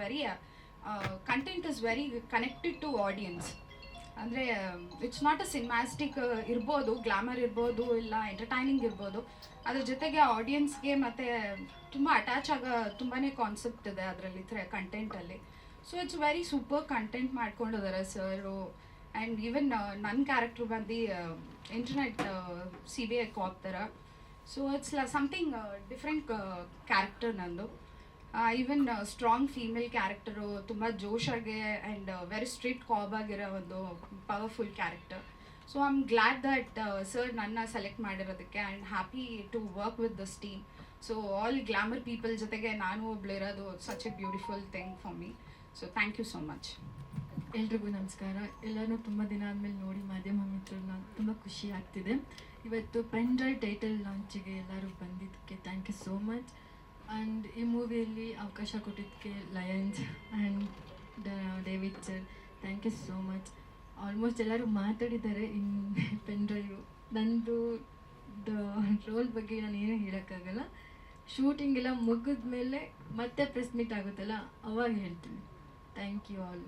content is very connected to audience. ಅಂದರೆ ಇಟ್ಸ್ ನಾಟ್ ಅ ಸಿನಿಮ್ಯಾಸ್ಟಿಕ್ ಇರ್ಬೋದು, ಗ್ಲಾಮರ್ ಇರ್ಬೋದು, ಇಲ್ಲ ಎಂಟರ್ಟೈನಿಂಗ್ ಇರ್ಬೋದು, ಅದ್ರ ಜೊತೆಗೆ ಆಡಿಯನ್ಸ್ಗೆ ಮತ್ತು ತುಂಬ ಅಟ್ಯಾಚ್ ಆಗೋ ತುಂಬಾ ಕಾನ್ಸೆಪ್ಟ್ ಇದೆ ಅದರಲ್ಲಿ ಕಂಟೆಂಟಲ್ಲಿ. So it's very super content ಮಾಡ್ಕೊಂಡಿದ್ದಾರೆ ಸರು. ಆ್ಯಂಡ್ ಈವನ್ ನನ್ನ ಕ್ಯಾರೆಕ್ಟರ್ ಬಂದು ಇಂಟರ್ನೆಟ್ CBI ಕಾಪ್ ಥರ. So it's something different character ನಂದು. ಈವನ್ ಸ್ಟ್ರಾಂಗ್ ಫೀಮೇಲ್ ಕ್ಯಾರೆಕ್ಟರು, ತುಂಬ ಜೋಶಾಗೆ ಆ್ಯಂಡ್ ವೆರಿ ಸ್ಟ್ರಿಕ್ಟ್ ಕಾಬ್ ಆಗಿರೋ ಒಂದು powerful character. So I am glad that sir ನನ್ನ ಸೆಲೆಕ್ಟ್ ಮಾಡಿರೋದಕ್ಕೆ and happy to work with this team. So all glamour people ಜೊತೆಗೆ ನಾನು ಒಬ್ಳಿರೋದು such a beautiful thing for me. So thank you so much. ಎಲ್ರಿಗೂ ನಮಸ್ಕಾರ. ಎಲ್ಲರೂ ತುಂಬ ದಿನ ಆದಮೇಲೆ ನೋಡಿ ಮಾಧ್ಯಮ ಮಿತ್ರರನ್ನ ತುಂಬ ಖುಷಿ ಆಗ್ತಿದೆ. ಇವತ್ತು ಪೆನ್ ಡ್ರೈವ್ ಟೈಟಲ್ ಲಾಂಚಿಗೆ ಎಲ್ಲರೂ ಬಂದಿದ್ದಕ್ಕೆ thank you so much. And ಈ ಮೂವಿಯಲ್ಲಿ ಅವಕಾಶ ಕೊಟ್ಟಿದ್ದಕ್ಕೆ lions and David sir thank you so much. Almost ಎಲ್ಲರೂ ಮಾತಾಡಿದ್ದಾರೆ ಇನ್ ಪೆನ್ ಡ್ರೈವ್. ನಂದು ರೋಲ್ ಬಗ್ಗೆ ನಾನು ಏನೂ ಹೇಳೋಕ್ಕಾಗಲ್ಲ. ಶೂಟಿಂಗ್ ಎಲ್ಲ ಮುಗಿದ ಮೇಲೆ ಮತ್ತೆ ಪ್ರೆಸ್ ಮೀಟ್ ಆಗುತ್ತಲ್ಲ ಅವಾಗ ಹೇಳ್ತೀನಿ. Thank you all.